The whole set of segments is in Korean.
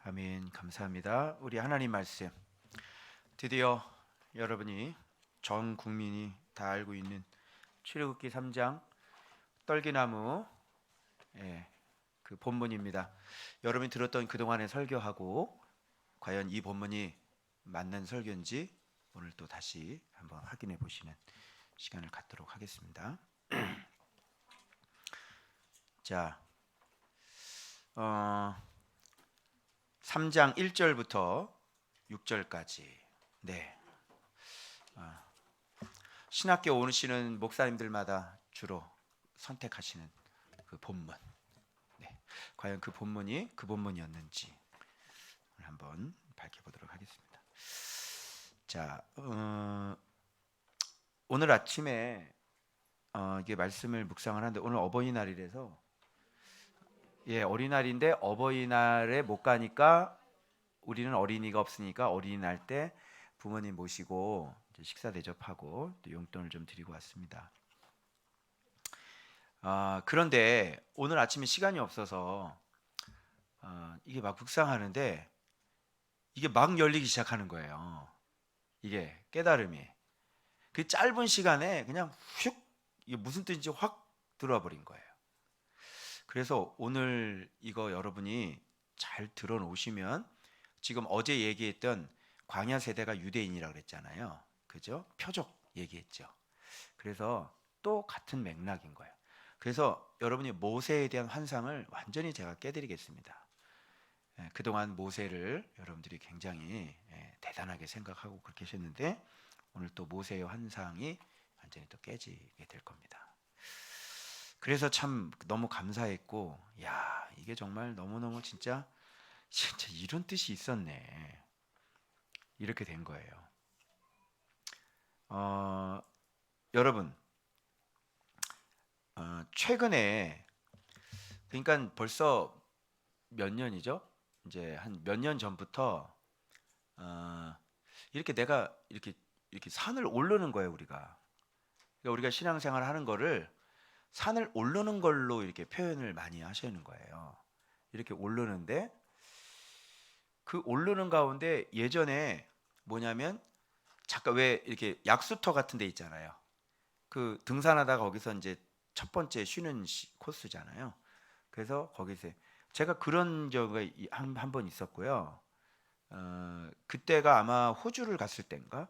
아멘. 감사합니다. 우리 하나님 말씀 드디어 여러분이 전 국민이 다 알고 있는 출애굽기 3장 떨기나무 그 본문입니다. 여러분이 들었던 그동안의 설교하고 과연 이 본문이 맞는 설교인지 오늘 또 다시 한번 확인해 보시는 시간을 갖도록 하겠습니다. 자, 3장 1절부터 6절까지 신학교 오시는 목사님들마다 주로 선택하시는 그 본문. 과연 그 본문이 그 본문이었는지 한번 밝혀보도록 하겠습니다. 자, 오늘 아침에 이게 말씀을 묵상을 하는데 오늘 어버이날이라서 어린이날인데 어버이날에 못 가니까 우리는 어린이가 없으니까 어린이날 때 부모님 모시고 식사 대접하고 또 용돈을 좀 드리고 왔습니다. 그런데 오늘 아침에 시간이 없어서 이게 막 묵상하는데 이게 막 열리기 시작하는 거예요. 이게 깨달음이 그 짧은 시간에 그냥 휙 이게 무슨 뜻인지 확 들어와 버린 거예요. 그래서 오늘 이거 여러분이 잘 들어놓으시면 지금 어제 얘기했던 광야 세대가 유대인이라고 그랬잖아요. 그죠? 표적 얘기했죠. 그래서 또 같은 맥락인 거예요. 그래서 여러분이 모세에 대한 환상을 완전히 제가 깨드리겠습니다. 그동안 모세를 여러분들이 굉장히 대단하게 생각하고 그렇게 하셨는데 오늘 또 모세의 환상이 완전히 또 깨지게 될 겁니다. 그래서 참 너무 감사했고, 야, 이게 정말 너무너무 진짜 이런 뜻이 있었네. 이렇게 된 거예요. 여러분, 최근에 그러니까 벌써 몇 년이죠? 이제 한 몇 년 전부터 이렇게 내가 이렇게 산을 오르는 거예요, 우리가. 그러니까 우리가 신앙생활 하는 거를 산을 오르는 걸로 이렇게 표현을 많이 하시는 거예요. 이렇게 오르는데 그 오르는 가운데 예전에 뭐냐면 잠깐 왜 이렇게 약수터 같은 데 있잖아요. 그 등산하다가 거기서 이제 첫 번째 쉬는 코스잖아요. 그래서 거기서 제가 그런 적이 한 번 있었고요. 그때가 아마 호주를 갔을 때인가?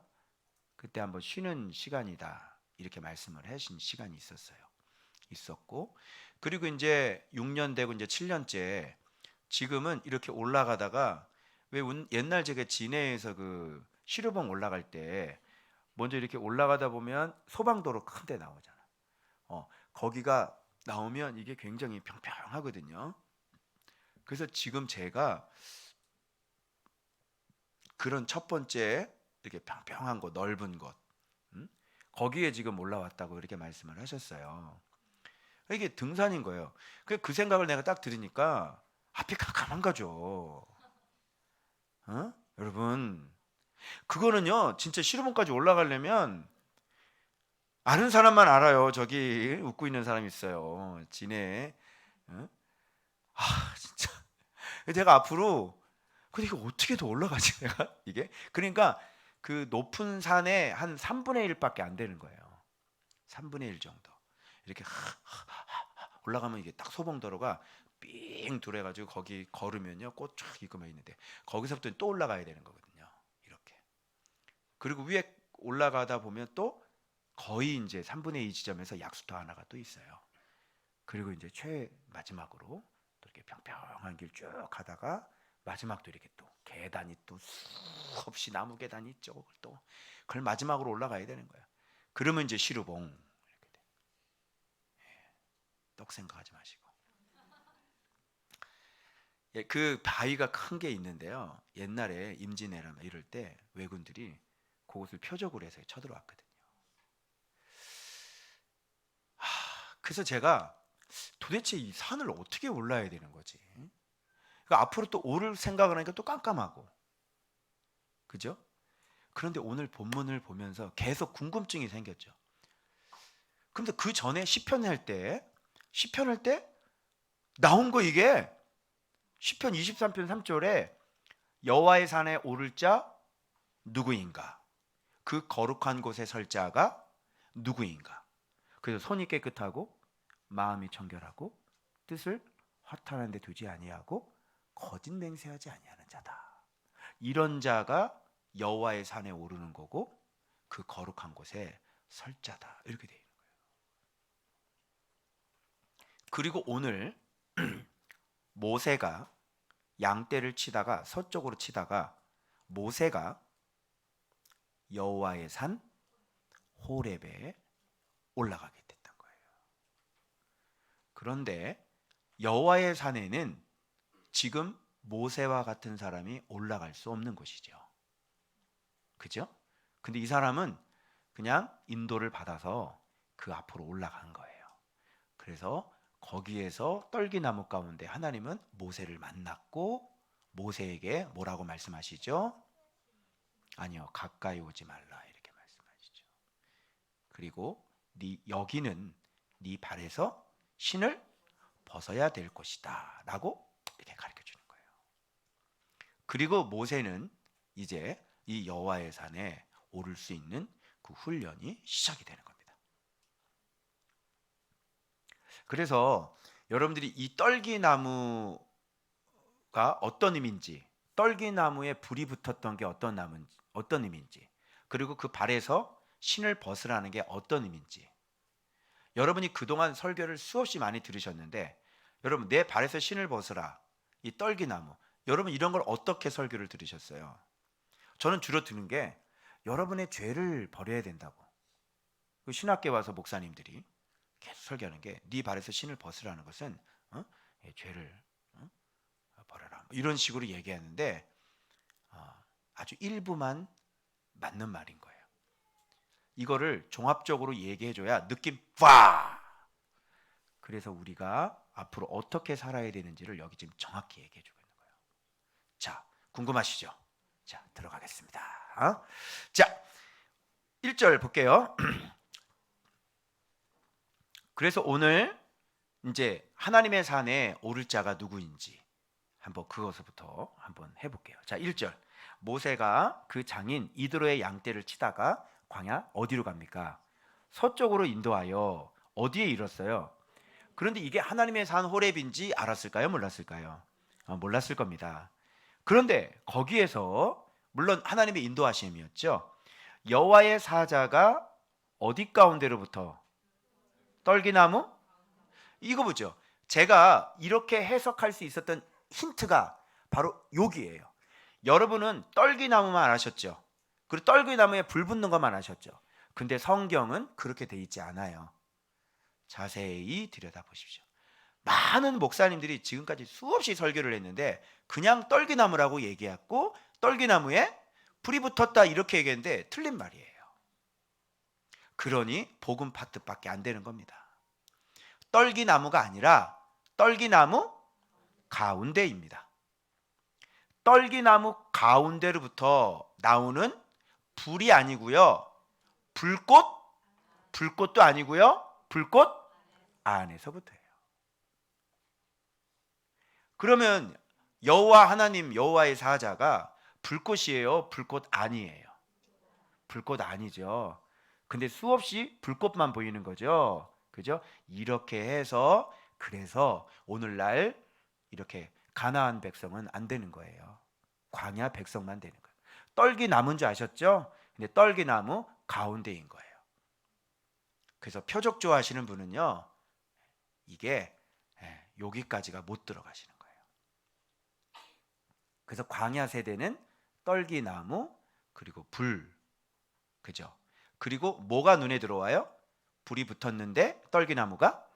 그때 한번 쉬는 시간이다. 이렇게 말씀을 하신 시간이 있었고 그리고 이제 6년 되고 이제 7년째 지금은 이렇게 올라가다가 왜 옛날 제가 진해에서 그 시루봉 올라갈 때 먼저 이렇게 올라가다 보면 소방도로 큰 데 나오잖아. 거기가 나오면 이게 굉장히 평평하거든요. 그래서 지금 제가 그런 첫 번째 이렇게 평평한 곳, 넓은 곳, 거기에 지금 올라왔다고 이렇게 말씀을 하셨어요. 이게 등산인 거예요. 그 생각을 내가 딱 들으니까 앞이 깜깜한 거죠. 여러분, 그거는요, 진짜 시루봉까지 올라가려면 아는 사람만 알아요. 저기 웃고 있는 사람이 있어요. 진해. 진짜. 제가 앞으로 근데 이거 어떻게 더 올라가지 내가 이게? 그러니까 그 높은 산에 한 3분의 1밖에 안 되는 거예요. 3분의 1 정도. 이렇게 올라가면 이게 딱 소봉도로가 삥 둘러가지고 거기 걸으면요 꽃 쫙 이거만 있는데 거기서부터 또 올라가야 되는 거거든요. 이렇게. 그리고 위에 올라가다 보면 또 거의 이제 3분의 2 지점에서 약수터 하나가 또 있어요. 그리고 이제 마지막으로 또 이렇게 평평한 길 쭉 가다가 마지막도 이렇게 또 계단이 또 수없이 나무 계단이 있죠. 또 그걸 마지막으로 올라가야 되는 거야. 그러면 이제 시루봉 이렇게 돼. 떡 생각하지 마시고. 그 바위가 큰 게 있는데요. 옛날에 임진왜란 이럴 때 왜군들이 그곳을 표적으로 해서 쳐들어왔거든요. 그래서 제가 도대체 이 산을 어떻게 올라야 되는 거지? 그러니까 앞으로 또 오를 생각을 하니까 또 깜깜하고, 그죠? 그런데 오늘 본문을 보면서 계속 궁금증이 생겼죠. 그런데 그 전에 시편 할 때 나온 거 이게 시편 23편 3절에 여호와의 산에 오를 자 누구인가? 그 거룩한 곳에 설 자가 누구인가? 그래서 손이 깨끗하고 마음이 청결하고 뜻을 허탄한 데 두지 아니하고 거짓 맹세하지 아니하는 자다. 이런 자가 여호와의 산에 오르는 거고 그 거룩한 곳에 설 자다. 이렇게 되어 있는 거예요. 그리고 오늘 모세가 양떼를 치다가 서쪽으로 치다가 모세가 여호와의 산 호렙에 올라가게 됐던 거예요. 그런데 여호와의 산에는 지금 모세와 같은 사람이 올라갈 수 없는 곳이죠. 그죠? 근데 이 사람은 그냥 인도를 받아서 그 앞으로 올라간 거예요. 그래서 거기에서 떨기나무 가운데 하나님은 모세를 만났고 모세에게 뭐라고 말씀하시죠? 아니요, 가까이 오지 말라 이렇게 말씀하시죠. 그리고 여기는 네 발에서 신을 벗어야 될 것이다 라고 이렇게 가르쳐 주는 거예요. 그리고 모세는 이제 이 여호와의 산에 오를 수 있는 그 훈련이 시작이 되는 겁니다. 그래서 여러분들이 이 떨기나무가 어떤 의미인지, 떨기나무에 불이 붙었던 게 어떤 의미인지, 그리고 그 발에서 신을 벗으라는 게 어떤 의미인지, 여러분이 그동안 설교를 수없이 많이 들으셨는데 여러분 내 발에서 신을 벗으라, 이 떨기나무, 여러분 이런 걸 어떻게 설교를 들으셨어요? 저는 주로 듣는 게 여러분의 죄를 버려야 된다고. 그 신학교에 와서 목사님들이 계속 설교하는 게 네 발에서 신을 벗으라는 것은 죄를 버려라 이런 식으로 얘기하는데 아주 일부만 맞는 말인 거예요. 이거를 종합적으로 얘기해줘야 느낌 와. 그래서 우리가 앞으로 어떻게 살아야 되는지를 여기 지금 정확히 얘기해주고 있는 거예요. 자, 궁금하시죠? 자, 들어가겠습니다. 자, 1절 볼게요. 그래서 오늘 이제 하나님의 산에 오를 자가 누구인지 한번 그것부터 한번 해볼게요. 자, 1절. 모세가 그 장인 이드로의 양떼를 치다가 광야 어디로 갑니까? 서쪽으로 인도하여 어디에 이뤘어요? 그런데 이게 하나님의 산 호렙인지 알았을까요? 몰랐을까요? 몰랐을 겁니다. 그런데 거기에서 물론 하나님의 인도하심이었죠. 여호와의 사자가 어디 가운데로부터? 떨기나무? 이거 보죠. 제가 이렇게 해석할 수 있었던 힌트가 바로 여기예요. 여러분은 떨기나무만 아셨죠? 그리고 떨기나무에 불 붙는 것만 아셨죠? 근데 성경은 그렇게 돼 있지 않아요. 자세히 들여다보십시오. 많은 목사님들이 지금까지 수없이 설교를 했는데 그냥 떨기나무라고 얘기했고 떨기나무에 불이 붙었다 이렇게 얘기했는데 틀린 말이에요. 그러니 복음 파트밖에 안 되는 겁니다. 떨기나무가 아니라 떨기나무 가운데입니다. 떨기나무 가운데로부터 나오는 불이 아니고요. 불꽃도 아니고요. 불꽃 안에서부터예요. 그러면 여호와 하나님 여호와의 사자가 불꽃이에요? 불꽃 아니에요? 불꽃 아니죠. 근데 수없이 불꽃만 보이는 거죠. 그죠? 이렇게 해서 그래서 오늘날 이렇게 가나안 백성은 안 되는 거예요. 광야 백성만 되는 거예요. 떨기나무인 줄 아셨죠? 근데 떨기나무 가운데인 거예요. 그래서 표적 좋아하시는 분은요. 이게 여기까지가 못 들어가시는 거예요. 그래서 광야 세대는 떨기나무 그리고 불. 그죠? 그리고 뭐가 눈에 들어와요? 불이 붙었는데 떨기나무가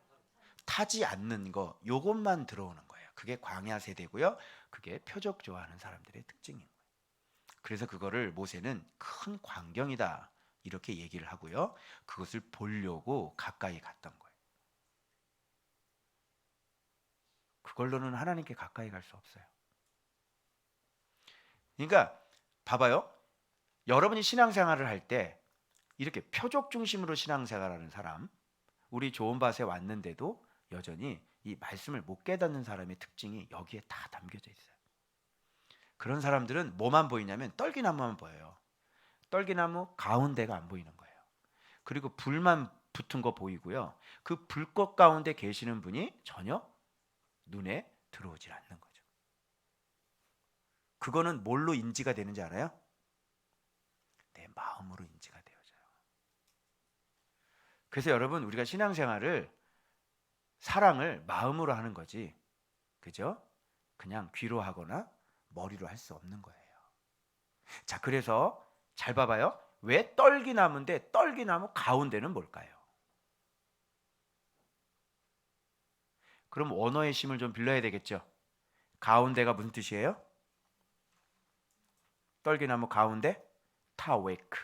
타지 않는 거, 요것만 들어오는 거예요. 그게 광야 세대고요. 그게 표적 좋아하는 사람들의 특징인 거예요. 그래서 그거를 모세는 큰 광경이다 이렇게 얘기를 하고요. 그것을 보려고 가까이 갔던 거예요. 그걸로는 하나님께 가까이 갈 수 없어요. 그러니까 봐봐요. 여러분이 신앙생활을 할 때 이렇게 표적 중심으로 신앙생활하는 사람, 우리 좋은 밭에 왔는데도 여전히 이 말씀을 못 깨닫는 사람의 특징이 여기에 다 담겨져 있어요. 그런 사람들은 뭐만 보이냐면 떨기나무만 보여요. 떨기나무 가운데가 안 보이는 거예요. 그리고 불만 붙은 거 보이고요. 그 불꽃 가운데 계시는 분이 전혀 눈에 들어오질 않는 거죠. 그거는 뭘로 인지가 되는지 알아요? 내 마음으로 인지가 되어져요. 그래서 여러분, 우리가 신앙생활을, 사랑을 마음으로 하는 거지, 그죠? 그냥 귀로 하거나 머리로 할 수 없는 거예요. 자, 그래서 잘 봐봐요. 왜 떨기나무인데 떨기나무 가운데는 뭘까요? 그럼 원어의 힘을 좀 빌려야 되겠죠. 가운데가 무슨 뜻이에요? 떨기나무 가운데 타웨크,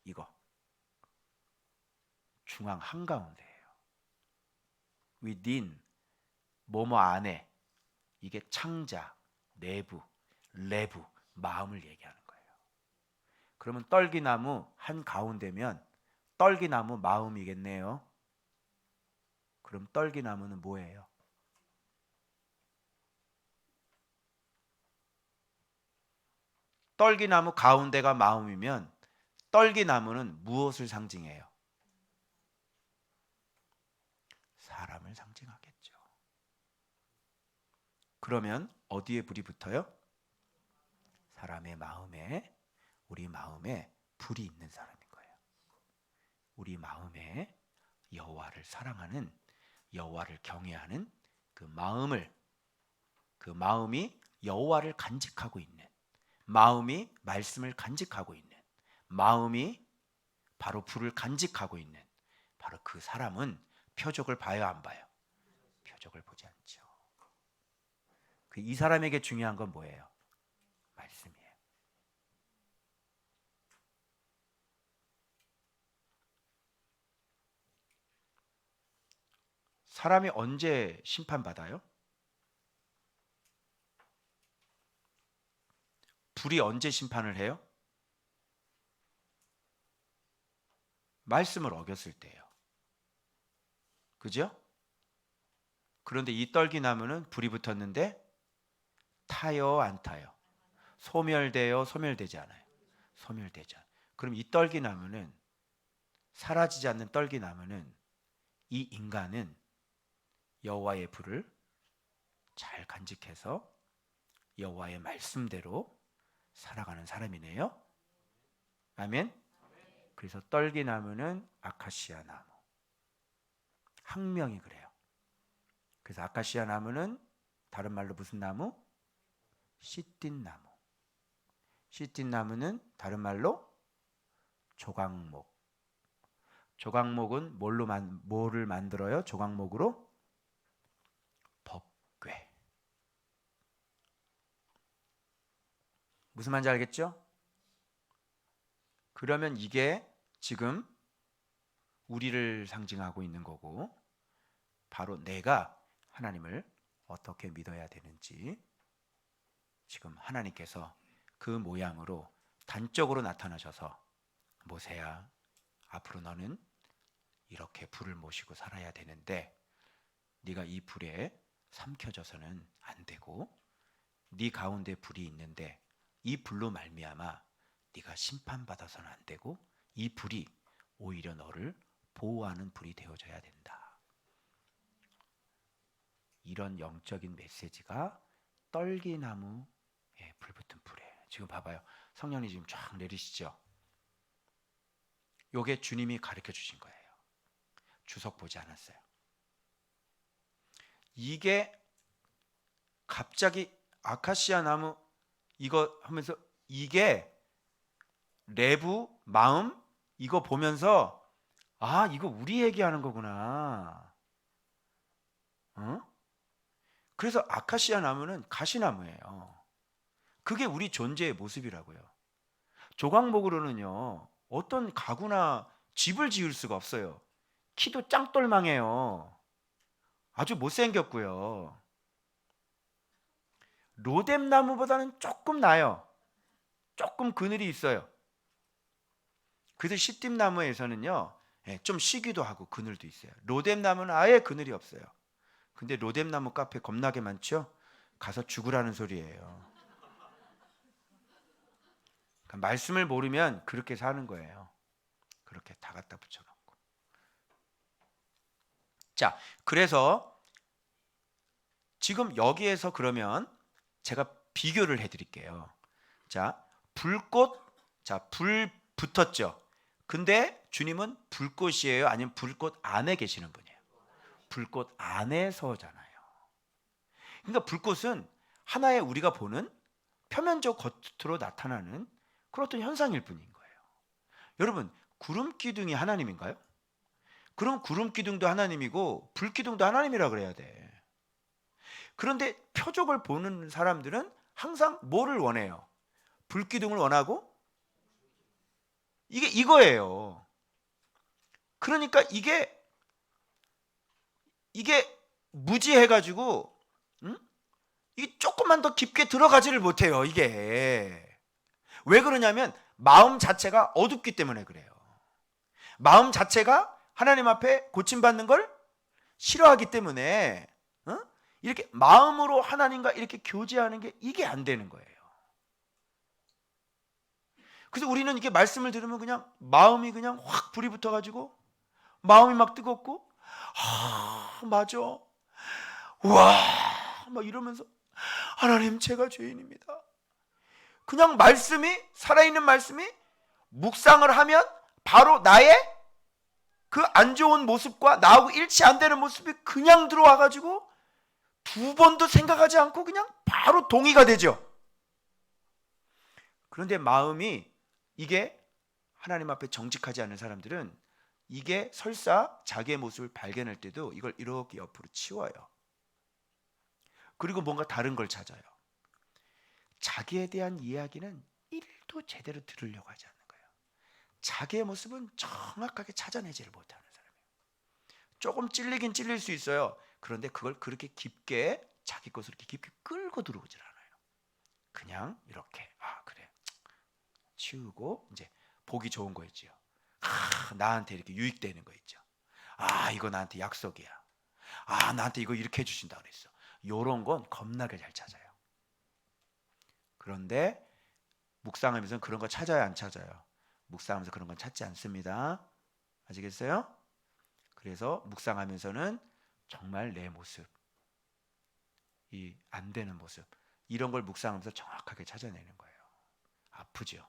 이거 중앙 한가운데예요. within, 뭐뭐 안에, 이게 창자, 내부, 내부, 마음을 얘기하는 거예요. 그러면 떨기나무 한가운데면 떨기나무 마음이겠네요. 그럼 떨기나무는 뭐예요? 떨기나무 가운데가 마음이면 떨기나무는 무엇을 상징해요? 사람을 상징하겠죠. 그러면 어디에 불이 붙어요? 사람의 마음에, 우리 마음에 불이 있는 사람인 거예요. 우리 마음에 여호와를 사랑하는, 여호와를 경외하는 그 마음을, 그 마음이 여호와를 간직하고 있는, 마음이 말씀을 간직하고 있는, 마음이 바로 불을 간직하고 있는 바로 그 사람은 표적을 봐요, 안 봐요? 표적을 보지 않죠. 이 사람에게 중요한 건 뭐예요? 말씀이에요. 사람이 언제 심판받아요? 불이 언제 심판을 해요? 말씀을 어겼을 때예요. 그죠? 그런데 이 떨기나무는 불이 붙었는데 타요, 안 타요? 소멸돼요, 소멸되지 않아요? 소멸되죠. 그럼 이 떨기나무는, 사라지지 않는 떨기나무는, 이 인간은 여호와의 불을 잘 간직해서 여호와의 말씀대로 살아가는 사람이네요. 아멘. 그래서 떨기나무는 아카시아 나무, 학명이 그래요. 그래서 아카시아 나무는 다른 말로 무슨 나무? 시띠 나무. 시띠 나무는 다른 말로 조각목. 조각목은 뭐를 만들어요? 조각목으로 법궤. 무슨 말인지 알겠죠? 그러면 이게 지금 우리를 상징하고 있는 거고, 바로 내가 하나님을 어떻게 믿어야 되는지, 지금 하나님께서 그 모양으로 단적으로 나타나셔서, 모세야, 앞으로 너는 이렇게 불을 모시고 살아야 되는데 네가 이 불에 삼켜져서는 안 되고, 네 가운데 불이 있는데 이 불로 말미암아 네가 심판받아서는 안 되고, 이 불이 오히려 너를 보호하는 불이 되어져야 된다. 이런 영적인 메시지가 떨기나무에 불붙은 불이에요. 지금 봐봐요. 성령이 지금 쫙 내리시죠. 요게 주님이 가르쳐 주신 거예요. 주석 보지 않았어요. 이게 갑자기 아카시아 나무 이거 하면서, 이게 내부 마음 이거 보면서, 아, 이거 우리 얘기하는 거구나. 그래서 아카시아 나무는 가시나무예요. 그게 우리 존재의 모습이라고요. 조각목으로는요, 어떤 가구나 집을 지을 수가 없어요. 키도 짱똘망해요. 아주 못생겼고요. 로뎀나무보다는 조금 나아요. 조금 그늘이 있어요. 그래서 시띠나무에서는요, 좀 쉬기도 하고 그늘도 있어요. 로뎀나무는 아예 그늘이 없어요. 근데 로뎀나무 카페 겁나게 많죠? 가서 죽으라는 소리예요. 그러니까 말씀을 모르면 그렇게 사는 거예요. 그렇게 다 갖다 붙여놓고. 자, 그래서 지금 여기에서 그러면 제가 비교를 해드릴게요. 자, 불 붙었죠. 근데 주님은 불꽃이에요? 아니면 불꽃 안에 계시는 분이에요? 불꽃 안에서잖아요. 그러니까 불꽃은 하나의 우리가 보는 표면적 겉으로 나타나는 그런 어떤 현상일 뿐인 거예요. 여러분, 구름 기둥이 하나님인가요? 그럼 구름 기둥도 하나님이고 불 기둥도 하나님이라 그래야 돼. 그런데 표적을 보는 사람들은 항상 뭐를 원해요? 불 기둥을 원하고 이게 이거예요. 그러니까 이게 무지해가지고 이게 조금만 더 깊게 들어가지를 못해요. 이게 왜 그러냐면 마음 자체가 어둡기 때문에 그래요. 마음 자체가 하나님 앞에 고침받는 걸 싫어하기 때문에 이렇게 마음으로 하나님과 이렇게 교제하는 게 이게 안 되는 거예요. 그래서 우리는 이렇게 말씀을 들으면 그냥 마음이 그냥 확 불이 붙어가지고 마음이 막 뜨겁고 맞아 와 막 이러면서 하나님 제가 죄인입니다. 그냥 말씀이 살아있는 말씀이 묵상을 하면 바로 나의 그 안 좋은 모습과 나하고 일치 안 되는 모습이 그냥 들어와가지고 두 번도 생각하지 않고 그냥 바로 동의가 되죠. 그런데 마음이 이게 하나님 앞에 정직하지 않은 사람들은 이게 설사 자기의 모습을 발견할 때도 이걸 이렇게 옆으로 치워요. 그리고 뭔가 다른 걸 찾아요. 자기에 대한 이야기는 1도 제대로 들으려고 하지 않는 거예요. 자기의 모습은 정확하게 찾아내지를 못하는 사람이에요. 조금 찔리긴 찔릴 수 있어요. 그런데 그걸 그렇게 깊게 자기 것으로 이렇게 깊게 끌고 들어오질 않아요. 그냥 이렇게 그래 치우고 이제 보기 좋은 거 있죠. 나한테 이렇게 유익되는 거 있죠. 이거 나한테 약속이야. 나한테 이거 이렇게 해주신다 그랬어. 요런 건 겁나게 잘 찾아요. 그런데 묵상하면서는 그런 거 찾아요, 안 찾아요? 묵상하면서 그런 건 찾지 않습니다. 아시겠어요? 그래서 묵상하면서는 정말 내 모습, 이 안 되는 모습, 이런 걸 묵상하면서 정확하게 찾아내는 거예요. 아프죠.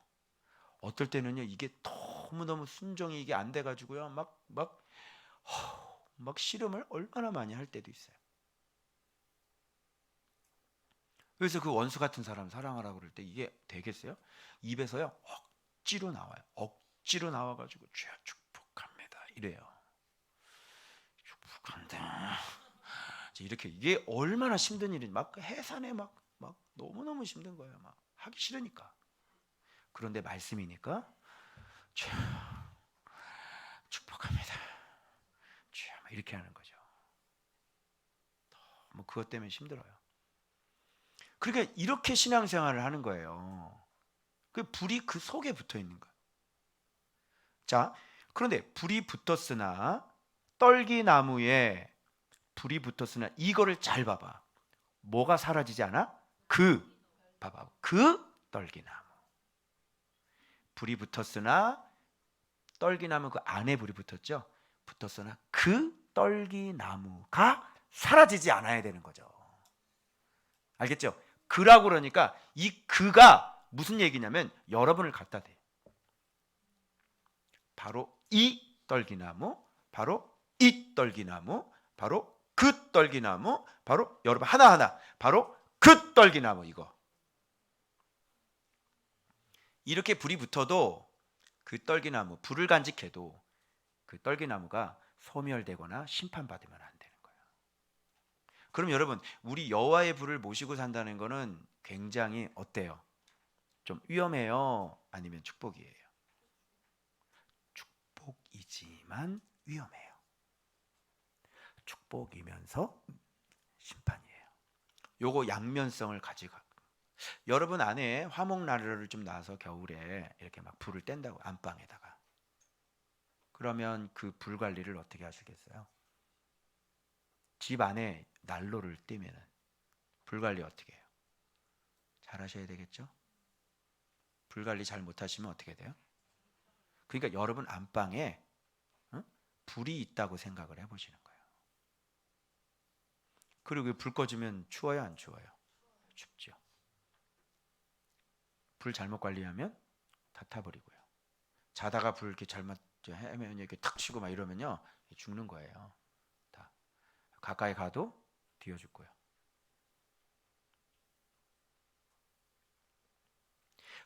어떨 때는요 이게 너무너무 순종이 이게 안 돼가지고요 막 씨름을 얼마나 많이 할 때도 있어요. 그래서 그 원수 같은 사람 사랑하라고 그럴 때 이게 되겠어요? 입에서요 억지로 나와요. 억지로 나와가지고 주여 축복합니다 이래요. 축복한다 이렇게. 이게 얼마나 힘든 일인지 막 해산에 막 너무너무 힘든 거예요. 막 하기 싫으니까. 그런데 말씀이니까 주여 축복합니다 주여 이렇게 하는 거죠. 뭐 그것 때문에 힘들어요. 그러니까 이렇게 신앙생활을 하는 거예요. 그 불이 그 속에 붙어 있는 거예요. 자, 그런데 불이 붙었으나 떨기나무에 불이 붙었으나 이거를 잘 봐봐. 뭐가 사라지지 않아? 봐봐. 그 떨기나무. 불이 붙었으나 떨기나무 그 안에 불이 붙었죠. 붙었으나 그 떨기나무가 사라지지 않아야 되는 거죠. 알겠죠? 그라고 그러니까 이 그가 무슨 얘기냐면 여러분을 갖다 대. 바로 이 떨기나무, 바로 이 떨기나무, 바로 그 떨기나무, 바로 여러분 하나하나 바로 그 떨기나무 이거. 이렇게 불이 붙어도 그 떨기나무 불을 간직해도 그 떨기나무가 소멸되거나 심판받으면 안 되는 거예요. 그럼 여러분 우리 여호와의 불을 모시고 산다는 거는 굉장히 어때요? 좀 위험해요? 아니면 축복이에요? 축복이지만 위험해요. 축복이면서 심판이에요. 요거 양면성을 가지고 여러분 안에 화목난로를 좀 놔서 겨울에 이렇게 막 불을 뗀다고 안방에다가 그러면 그 불 관리를 어떻게 하시겠어요? 집 안에 난로를 띄면은 불 관리 어떻게 해요? 잘 하셔야 되겠죠? 불 관리 잘 못하시면 어떻게 돼요? 그러니까 여러분 안방에 불이 있다고 생각을 해보시는 거예요. 그리고 불 꺼지면 추워요, 안 추워요? 춥죠. 불 잘못 관리하면 다 타버리고요. 자다가 불 이렇게 잘못 해면 이렇게 탁 치고 막 이러면요 죽는 거예요. 다 가까이 가도 뒤어 죽고요.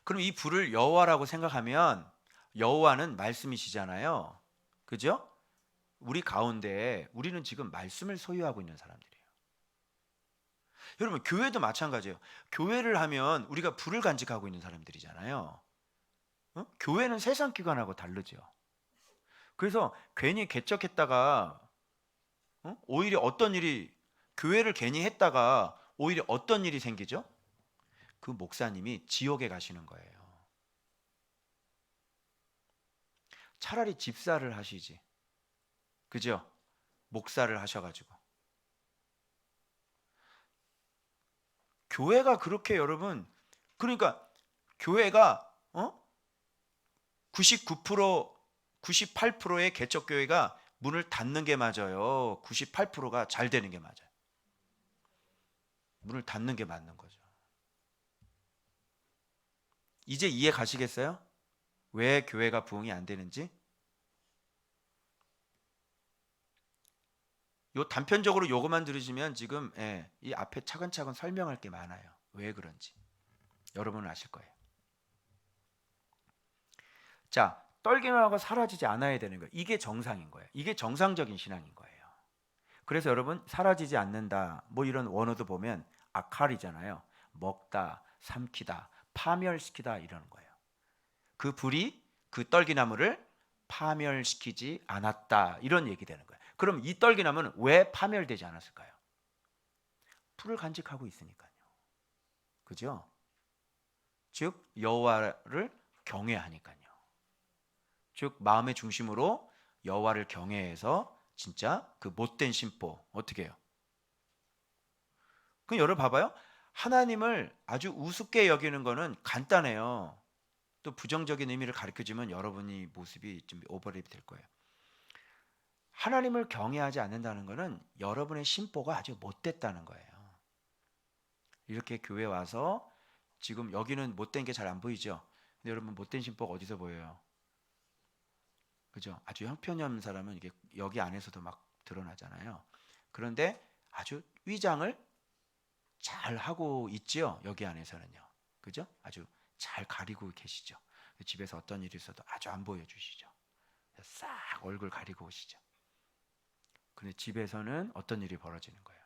그럼 이 불을 여호와라고 생각하면 여호와는 말씀이시잖아요. 그죠? 우리 가운데 우리는 지금 말씀을 소유하고 있는 사람들이에요. 여러분 교회도 마찬가지예요. 교회를 하면 우리가 불을 간직하고 있는 사람들이잖아요. 교회는 세상 기관하고 다르죠. 그래서 괜히 개척했다가 오히려 어떤 일이 교회를 괜히 했다가 오히려 어떤 일이 생기죠? 그 목사님이 지옥에 가시는 거예요. 차라리 집사를 하시지. 그죠? 목사를 하셔가지고. 교회가 그렇게 여러분, 그러니까 교회가 99%, 98%의 개척교회가 문을 닫는 게 맞아요. 98%가 잘 되는 게 맞아요. 문을 닫는 게 맞는 거죠. 이제 이해 가시겠어요? 왜 교회가 부흥이 안 되는지? 요 단편적으로 요것만 들으시면 지금 이 앞에 차근차근 설명할 게 많아요. 왜 그런지 여러분은 아실 거예요. 자, 떨기나무가 사라지지 않아야 되는 거예요. 이게 정상인 거예요. 이게 정상적인 신앙인 거예요. 그래서 여러분 사라지지 않는다 뭐 이런 원어도 보면 아칼이잖아요. 먹다, 삼키다, 파멸시키다 이러는 거예요. 그 불이 그 떨기나무를 파멸시키지 않았다 이런 얘기 되는 거예요. 그럼 이 떨기나무는 왜 파멸되지 않았을까요? 불을 간직하고 있으니까요. 그죠? 즉 여호와를 경외하니까요. 즉 마음의 중심으로 여호와를 경외해서 진짜 그 못된 심보 어떻게 해요? 그럼 여러분 봐봐요. 하나님을 아주 우습게 여기는 거는 간단해요. 또 부정적인 의미를 가르쳐주면 여러분이 모습이 좀 오버랩이 될 거예요. 하나님을 경외하지 않는다는 것은 여러분의 심보가 아주 못됐다는 거예요. 이렇게 교회 와서 지금 여기는 못된 게 잘 안 보이죠? 근데 여러분 못된 심보가 어디서 보여요? 그죠? 아주 형편없는 사람은 이게 여기 안에서도 막 드러나잖아요. 그런데 아주 위장을 잘 하고 있지요. 여기 안에서는요. 그죠? 아주 잘 가리고 계시죠. 집에서 어떤 일이 있어도 아주 안 보여주시죠. 싹 얼굴 가리고 오시죠. 근데 집에서는 어떤 일이 벌어지는 거예요?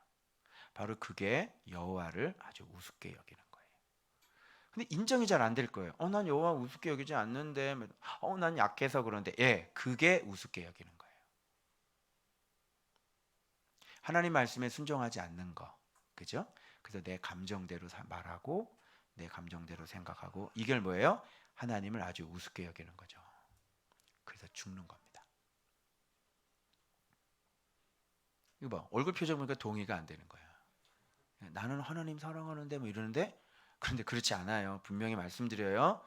바로 그게 여호와를 아주 우습게 여기는 거예요. 근데 인정이 잘 안 될 거예요. 난 여호와 우습게 여기지 않는데, 난 약해서 그런데, 그게 우습게 여기는 거예요. 하나님 말씀에 순종하지 않는 거, 그죠? 그래서 내 감정대로 말하고, 내 감정대로 생각하고, 이게 뭐예요? 하나님을 아주 우습게 여기는 거죠. 그래서 죽는 겁니다. 이거 봐, 얼굴 표정 보니까 동의가 안 되는 거야. 나는 하나님 사랑하는데 뭐 이러는데, 그런데 그렇지 않아요. 분명히 말씀드려요.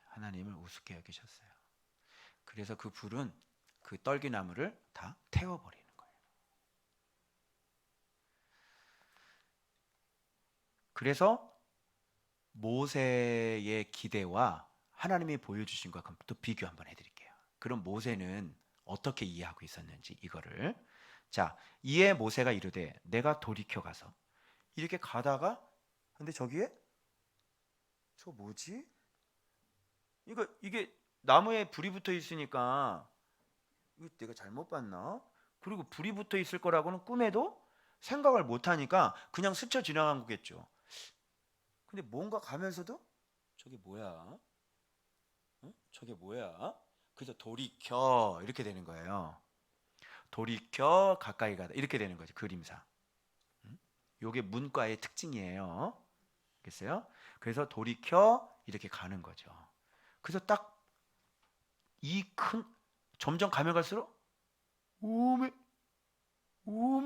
하나님을 우습게 여기셨어요. 그래서 그 불은 그 떨기나무를 다 태워버리는 거예요. 그래서 모세의 기대와 하나님이 보여주신 것과 또 비교 한번 해드릴게요. 그럼 모세는 어떻게 이해하고 있었는지 이거를. 자, 이에 모세가 이르되 내가 돌이켜 가서 이렇게 가다가 근데 저기에 저 뭐지? 이게 나무에 불이 붙어 있으니까 이거 내가 잘못 봤나? 그리고 불이 붙어 있을 거라고는 꿈에도 생각을 못 하니까 그냥 스쳐 지나간 거겠죠. 근데 뭔가 가면서도 저게 뭐야? 저게 뭐야? 그래서 돌이켜 이렇게 되는 거예요. 돌이켜 가까이 가다 이렇게 되는 거죠. 그림상. 요게 문과의 특징이에요. 알겠어요? 그래서 돌이켜 이렇게 가는 거죠. 그래서 딱 이 큰 점점 가면 갈수록 오메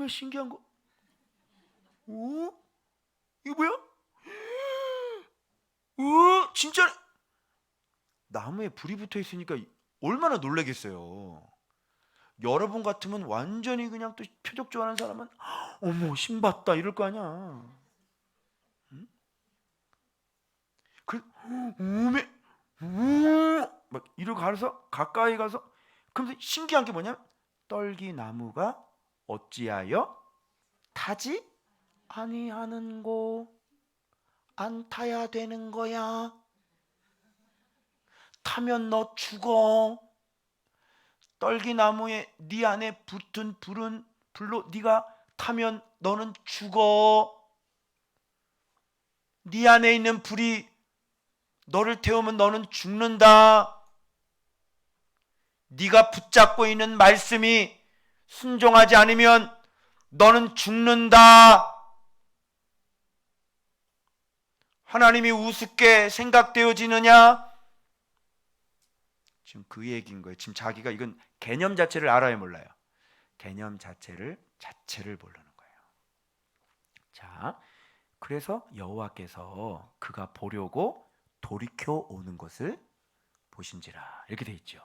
신기한 거. 오 이거 뭐야? 진짜 나무에 불이 붙어 있으니까 얼마나 놀라겠어요. 여러분 같으면 완전히 그냥 또 표적 좋아하는 사람은 어머 신봤다 이럴 거 아니야. 응? 그 오메 막 이러고 가서 가까이 가서 그러면서 신기한 게 뭐냐면 떨기나무가 어찌하여 타지 아니하는고. 안 타야 되는 거야. 타면 너 죽어. 떨기나무에 네 안에 붙은 불로 네가 타면 너는 죽어. 네 안에 있는 불이 너를 태우면 너는 죽는다. 네가 붙잡고 있는 말씀이 순종하지 않으면 너는 죽는다. 하나님이 우습게 생각되어지느냐? 지금 그 얘기인 거예요. 지금 자기가 이건 개념 자체를 알아야 몰라요. 개념 자체를 모르는 거예요. 자, 그래서 여호와께서 그가 보려고 돌이켜 오는 것을 보신지라 이렇게 돼 있죠.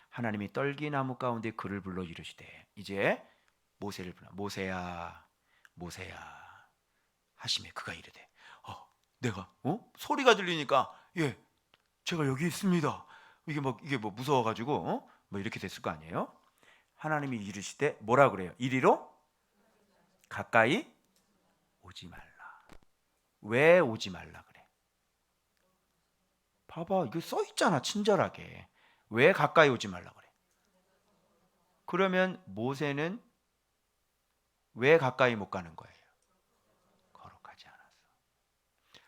하나님이 떨기나무 가운데 그를 불러 이르시되 이제 모세를 불러 모세야 모세야 하시매 그가 이르되 내가 소리가 들리니까 예 제가 여기 있습니다. 이게 뭐 무서워가지고 뭐 이렇게 됐을 거 아니에요? 하나님이 이르시되 뭐라 그래요? 이리로 가까이 오지 말라. 왜 오지 말라 그래? 봐봐 이거 써 있잖아 친절하게. 왜 가까이 오지 말라 그래? 그러면 모세는 왜 가까이 못 가는 거예요? 거룩하지 않아서.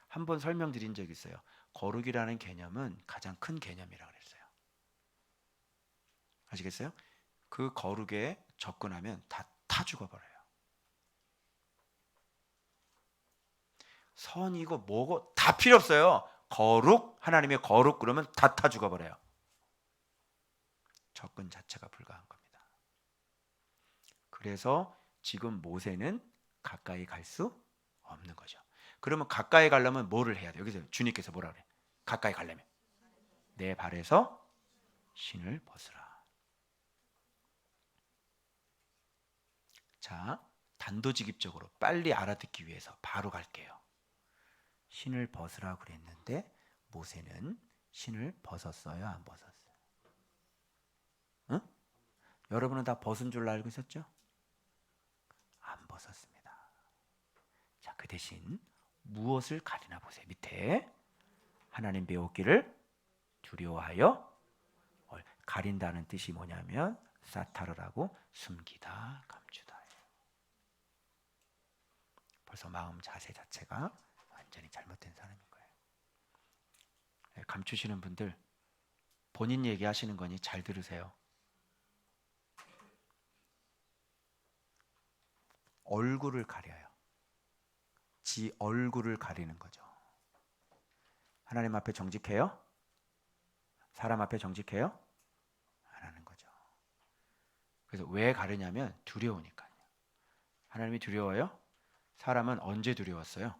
한번 설명드린 적 있어요. 거룩이라는 개념은 가장 큰 개념이라고 그랬어요. 아시겠어요? 그 거룩에 접근하면 다 죽어버려요. 선이고 뭐고 다 필요 없어요. 거룩, 하나님의 거룩 그러면 다 죽어버려요. 접근 자체가 불가한 겁니다. 그래서 지금 모세는 가까이 갈 수 없는 거죠. 그러면 가까이 가려면 뭐를 해야 돼요? 여기서 주님께서 뭐라 그래? 가까이 가려면 내 발에서 신을 벗으라. 자, 단도직입적으로 빨리 알아듣기 위해서 바로 갈게요. 신을 벗으라 그랬는데 모세는 신을 벗었어요? 안 벗었어요? 응? 여러분은 다 벗은 줄 알고 있었죠? 안 벗었습니다. 자, 그 대신 무엇을 가리나 보세요. 밑에 하나님 배웠기를 두려워하여 가린다는 뜻이 뭐냐면 사타르라고 숨기다 감추다. 벌써 마음 자세 자체가 완전히 잘못된 사람인 거예요. 감추시는 분들 본인 얘기하시는 거니 잘 들으세요. 얼굴을 가려요. 지 얼굴을 가리는 거죠. 하나님 앞에 정직해요? 사람 앞에 정직해요? 안 하는 거죠. 그래서 왜 가르냐면 두려우니까요. 하나님이 두려워요? 사람은 언제 두려웠어요?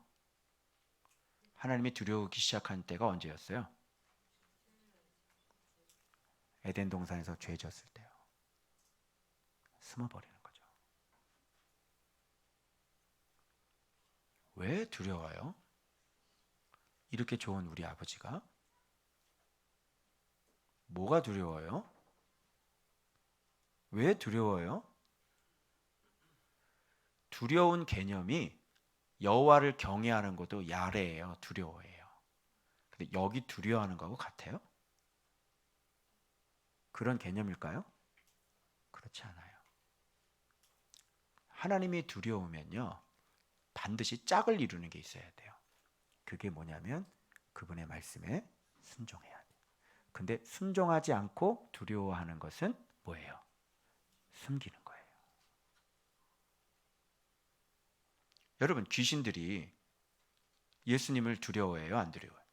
하나님이 두려우기 시작한 때가 언제였어요? 에덴 동산에서 죄 졌을 때요. 숨어버리는 거죠. 왜 두려워요? 이렇게 좋은 우리 아버지가 뭐가 두려워요? 왜 두려워요? 두려운 개념이 여호와를 경외하는 것도 야레예요. 두려워해요. 근데 여기 두려워하는 거하고 같아요? 그런 개념일까요? 그렇지 않아요. 하나님이 두려우면요 반드시 짝을 이루는 게 있어야 돼요. 그게 뭐냐면 그분의 말씀에 순종해야 돼요. 근데 순종하지 않고 두려워하는 것은 뭐예요? 숨기는 거예요. 여러분 귀신들이 예수님을 두려워해요? 안 두려워해요?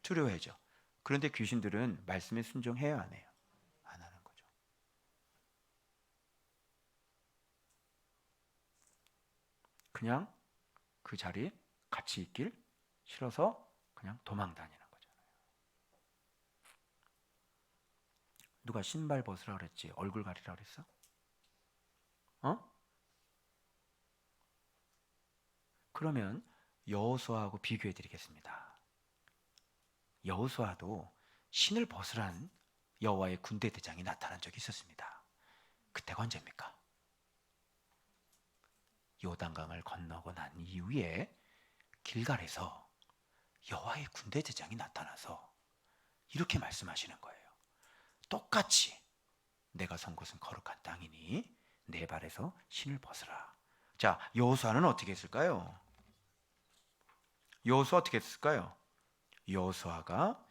두려워하죠. 그런데 귀신들은 말씀에 순종해요? 안 해요? 안 하는 거죠. 그냥 그 자리에 같이 있길 싫어서 그냥 도망 다니는 거잖아요. 누가 신발 벗으라 그랬지? 얼굴 가리라 그랬어? 어? 그러면 여호수아하고 비교해 드리겠습니다. 여호수아도 신을 벗으란 여호와의 군대 대장이 나타난 적이 있었습니다. 그때가 언제입니까? 요단강을 건너고 난 이후에 길갈에서 여호와의 군대 대장이 나타나서 이렇게 말씀하시는 거예요. 똑같이 내가 선 곳은 거룩한 땅이니 내 발에서 신을 벗으라. 자, 여호수아는 어떻게 했을까요? 여호수아 어떻게 했을까요? 여호수아가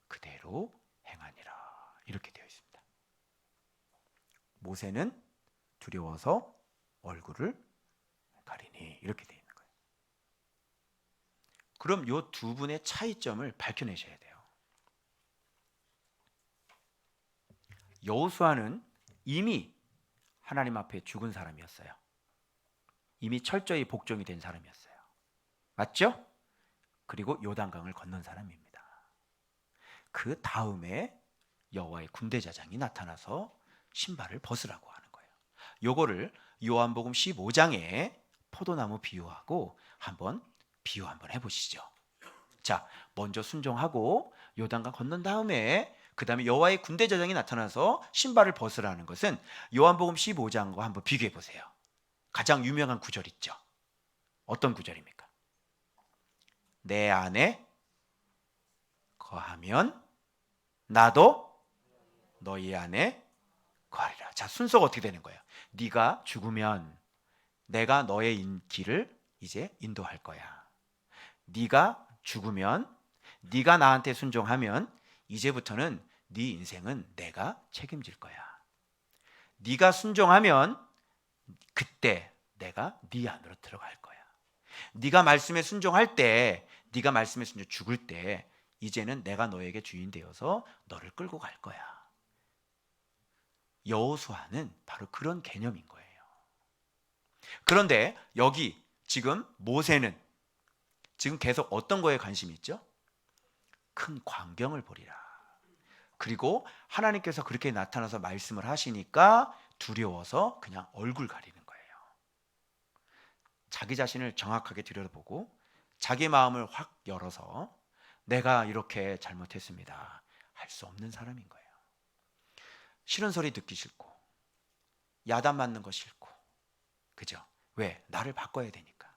그대로 행하니라 이렇게 되어 있습니다. 모세는 두려워서 얼굴을 가리니 이렇게 되어 있는 거예요. 그럼 이 두 분의 차이점을 밝혀내셔야 돼요. 여호수아는 이미 하나님 앞에 죽은 사람이었어요. 이미 철저히 복종이 된 사람이었어요. 맞죠? 그리고 요단강을 건넌 사람입니다. 그 다음에 여호와의 군대대장이 나타나서 신발을 벗으라고 하는 거예요. 요거를 요한복음 15장에 포도나무 비유하고 비유 한번 해보시죠. 자, 먼저 순종하고 요단강 건넌 다음에 그 다음에 여호와의 군대대장이 나타나서 신발을 벗으라는 것은 요한복음 15장과 한번 비교해 보세요. 가장 유명한 구절 있죠. 어떤 구절입니까? 내 안에 거하면 나도 너희 안에 거하리라. 자, 순서가 어떻게 되는 거예요? 네가 죽으면 내가 너의 길을 이제 인도할 거야. 네가 죽으면, 네가 나한테 순종하면 이제부터는 네 인생은 내가 책임질 거야. 네가 순종하면 그때 내가 네 안으로 들어갈 거야. 네가 말씀에 순종할 때, 네가 말씀에 순종 죽을 때 이제는 내가 너에게 주인 되어서 너를 끌고 갈 거야. 여호수아는 바로 그런 개념인 거예요. 그런데 여기 지금 모세는 지금 계속 어떤 거에 관심이 있죠? 큰 광경을 보리라. 그리고 하나님께서 그렇게 나타나서 말씀을 하시니까 두려워서 그냥 얼굴 가리는 거예요. 자기 자신을 정확하게 들여다보고 자기 마음을 확 열어서 내가 이렇게 잘못했습니다. 할 수 없는 사람인 거예요. 싫은 소리 듣기 싫고 야단 맞는 거 싫고, 그죠? 왜? 나를 바꿔야 되니까.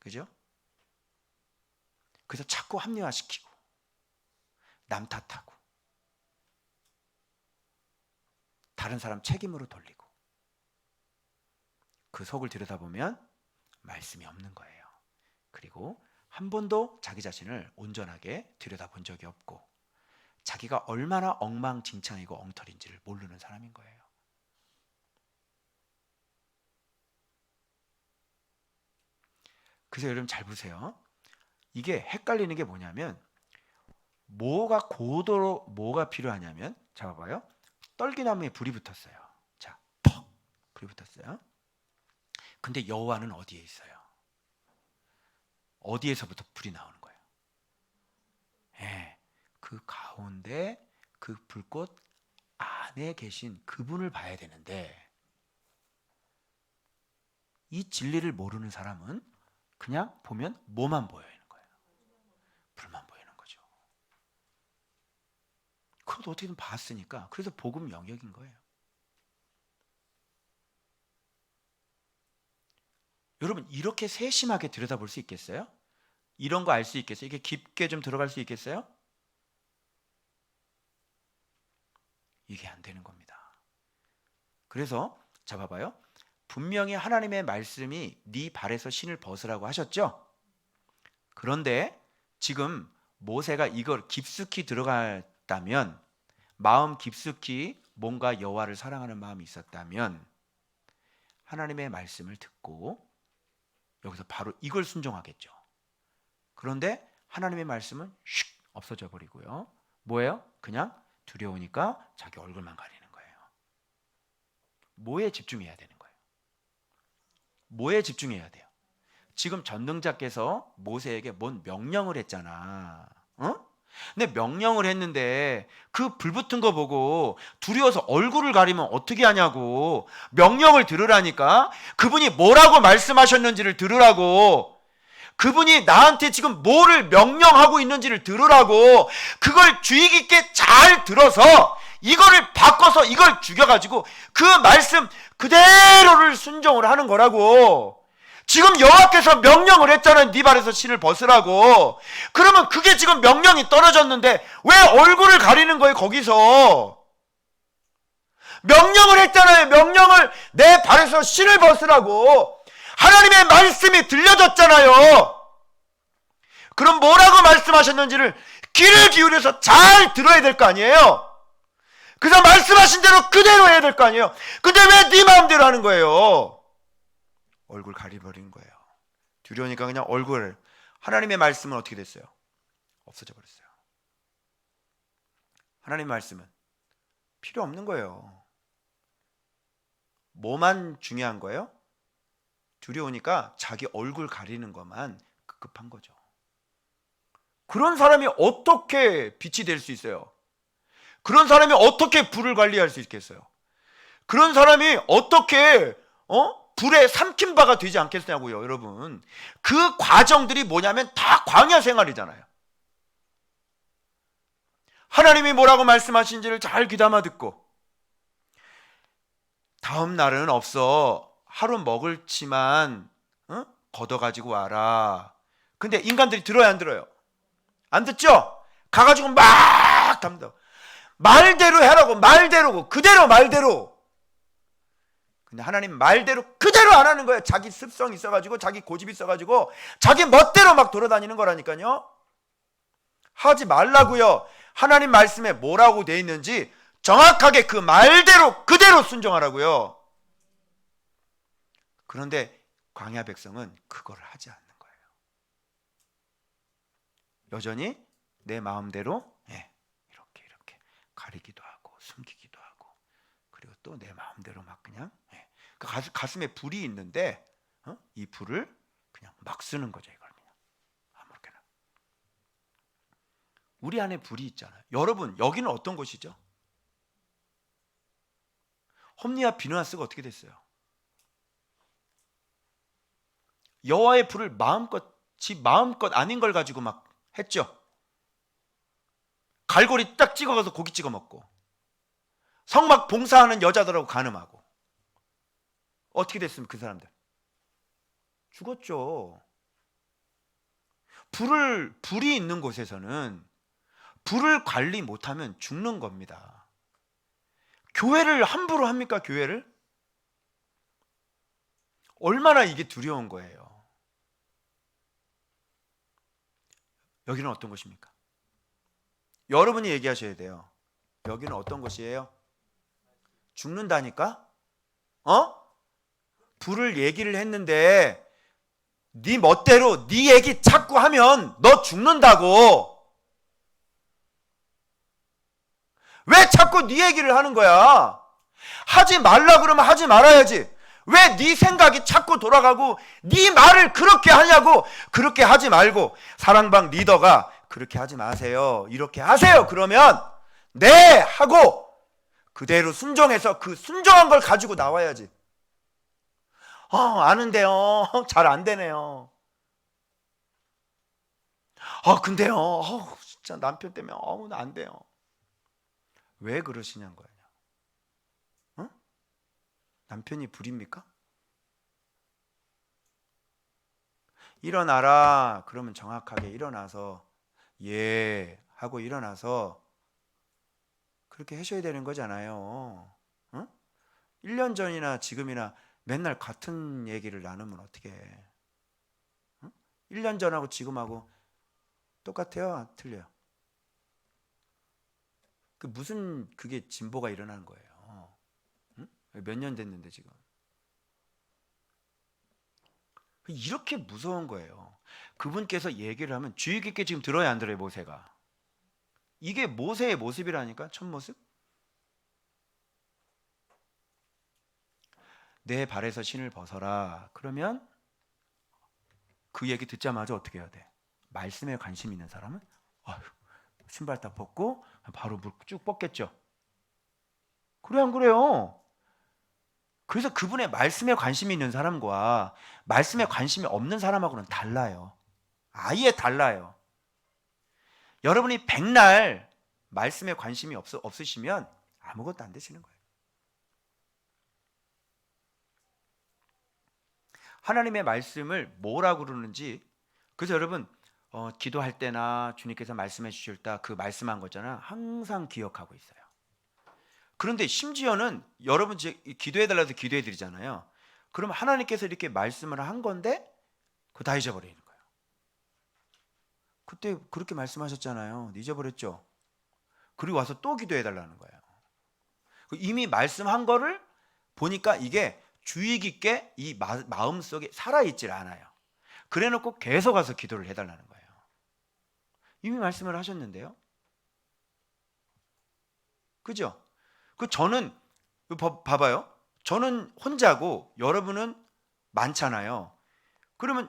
그죠? 그래서 자꾸 합리화시키고 남 탓하고 다른 사람 책임으로 돌리고, 그 속을 들여다보면 말씀이 없는 거예요. 그리고 한 번도 자기 자신을 온전하게 들여다본 적이 없고 자기가 얼마나 엉망진창이고 엉터리인지를 모르는 사람인 거예요. 그래서 여러분 잘 보세요. 이게 헷갈리는 게 뭐냐면 뭐가 고도로 뭐가 필요하냐면, 자 봐봐요. 떨기나무에 불이 붙었어요. 자, 퍽 불이 붙었어요. 근데 여호와는 어디에 있어요? 어디에서부터 불이 나오는 거예요? 예, 그 가운데 그 불꽃 안에 계신 그분을 봐야 되는데 이 진리를 모르는 사람은 그냥 보면 뭐만 보이는 거예요? 불만 보이는 거죠. 그것도 어떻게든 봤으니까 그래서 복음 영역인 거예요. 여러분 이렇게 세심하게 들여다볼 수 있겠어요? 이런 거 알 수 있겠어요? 이게 깊게 좀 들어갈 수 있겠어요? 이게 안 되는 겁니다. 그래서 자 봐봐요. 분명히 하나님의 말씀이 네 발에서 신을 벗으라고 하셨죠? 그런데 지금 모세가 이걸 깊숙이 들어갔다면, 마음 깊숙이 뭔가 여호와를 사랑하는 마음이 있었다면 하나님의 말씀을 듣고 여기서 바로 이걸 순종하겠죠. 그런데 하나님의 말씀은 슉 없어져 버리고요. 뭐예요? 그냥 두려우니까 자기 얼굴만 가리는 거예요. 뭐에 집중해야 되는 거예요? 뭐에 집중해야 돼요? 지금 전능자께서 모세에게 뭔 명령을 했잖아. 어? 근데 명령을 했는데 그 불붙은 거 보고 두려워서 얼굴을 가리면 어떻게 하냐고. 명령을 들으라니까. 그분이 뭐라고 말씀하셨는지를 들으라고. 그분이 나한테 지금 뭐를 명령하고 있는지를 들으라고. 그걸 주의 깊게 잘 들어서 이거를 바꿔서 이걸 죽여가지고 그 말씀 그대로를 순종을 하는 거라고. 지금 여호와께서 명령을 했잖아요. 네 발에서 신을 벗으라고. 그러면 그게 지금 명령이 떨어졌는데 왜 얼굴을 가리는 거예요? 거기서 명령을 했잖아요. 명령을 내 발에서 신을 벗으라고. 하나님의 말씀이 들려졌잖아요. 그럼 뭐라고 말씀하셨는지를 귀를 기울여서 잘 들어야 될 거 아니에요. 그래서 말씀하신 대로 그대로 해야 될 거 아니에요. 근데 왜 네 마음대로 하는 거예요? 얼굴 가려버린 거예요. 두려우니까 그냥 얼굴을. 하나님의 말씀은 어떻게 됐어요? 없어져 버렸어요. 하나님의 말씀은 필요 없는 거예요. 뭐만 중요한 거예요? 두려우니까 자기 얼굴 가리는 것만 급급한 거죠. 그런 사람이 어떻게 빛이 될 수 있어요? 그런 사람이 어떻게 불을 관리할 수 있겠어요? 그런 사람이 어떻게 불에 삼킨 바가 되지 않겠냐고요, 여러분. 그 과정들이 뭐냐면 다 광야 생활이잖아요. 하나님이 뭐라고 말씀하신지를 잘 귀담아 듣고 다음 날은 없어. 하루 먹을치만 걷어가지고 와라. 근데 인간들이 들어요, 안 들어요? 안 듣죠? 가가지고 막 담다. 말대로 해라고. 말대로고 그대로 말대로. 근데 하나님 말대로 그대로 안 하는 거예요. 자기 습성이 있어가지고 자기 고집이 있어가지고 자기 멋대로 막 돌아다니는 거라니까요. 하지 말라고요. 하나님 말씀에 뭐라고 돼 있는지 정확하게 그 말대로 그대로 순종하라고요. 그런데 광야 백성은 그걸 하지 않는 거예요. 여전히 내 마음대로 이렇게 가리기도 하고 숨기기도 하고, 그리고 또 내 마음대로 막 그냥 그 가슴에 불이 있는데 이 불을 그냥 막 쓰는 거죠. 이걸 그냥 아무렇게나. 우리 안에 불이 있잖아요. 여러분 여기는 어떤 곳이죠? 홈리와 비누아스가 어떻게 됐어요? 여호와의 불을 마음껏 아닌 걸 가지고 막 했죠. 갈고리 딱 찍어가서 고기 찍어 먹고, 성막 봉사하는 여자들하고 간음하고. 어떻게 됐으면 그 사람들 죽었죠. 불이 있는 곳에서는 불을 관리 못하면 죽는 겁니다. 교회를 함부로 합니까? 교회를? 얼마나 이게 두려운 거예요. 여기는 어떤 곳입니까? 여러분이 얘기하셔야 돼요. 여기는 어떤 곳이에요? 죽는다니까? 불을 얘기를 했는데 네 멋대로 네 얘기 자꾸 하면 너 죽는다고. 왜 자꾸 네 얘기를 하는 거야? 하지 말라 그러면 하지 말아야지. 왜 네 생각이 자꾸 돌아가고 네 말을 그렇게 하냐고. 그렇게 하지 말고 사랑방 리더가 그렇게 하지 마세요, 이렇게 하세요. 그러면 네 하고 그대로 순종해서 그 순종한 걸 가지고 나와야지. 아는데요. 잘 안 되네요. 근데요. 진짜 남편 때문에 안 돼요. 왜 그러시냐는 거예요. 남편이 불입니까? 일어나라 그러면 정확하게 일어나서 예 하고 일어나서 그렇게 하셔야 되는 거잖아요. 1년 전이나 지금이나 맨날 같은 얘기를 나누면 어떻게 해? 1년 전하고 지금하고 똑같아요? 틀려요? 무슨 그게 진보가 일어나는 거예요. 몇 년 됐는데 지금. 이렇게 무서운 거예요. 그분께서 얘기를 하면 주의 깊게 지금 들어야 안 들어요? 모세가. 이게 모세의 모습이라니까. 첫 모습. 내 발에서 신을 벗어라. 그러면 그 얘기 듣자마자 어떻게 해야 돼? 말씀에 관심 있는 사람은 신발 다 벗고 바로 물 쭉 뻗겠죠. 그래 안 그래요? 그래서 그분의 말씀에 관심이 있는 사람과 말씀에 관심이 없는 사람하고는 달라요. 아예 달라요. 여러분이 백날 말씀에 관심이 없으시면 아무것도 안 되시는 거예요. 하나님의 말씀을 뭐라고 그러는지, 그래서 여러분 기도할 때나 주님께서 말씀해 주실 때 그 말씀한 거잖아, 항상 기억하고 있어요. 그런데 심지어는 여러분 기도해 달라서 기도해 드리잖아요. 그럼 하나님께서 이렇게 말씀을 한 건데 그거 다 잊어버리는 거예요. 그때 그렇게 말씀하셨잖아요. 잊어버렸죠? 그리고 와서 또 기도해 달라는 거예요. 이미 말씀한 거를 보니까 이게 주의 깊게 이 마음속에 살아있질 않아요. 그래놓고 계속 와서 기도를 해달라는 거예요. 이미 말씀을 하셨는데요. 그죠? 저는 봐봐요. 저는 혼자고 여러분은 많잖아요. 그러면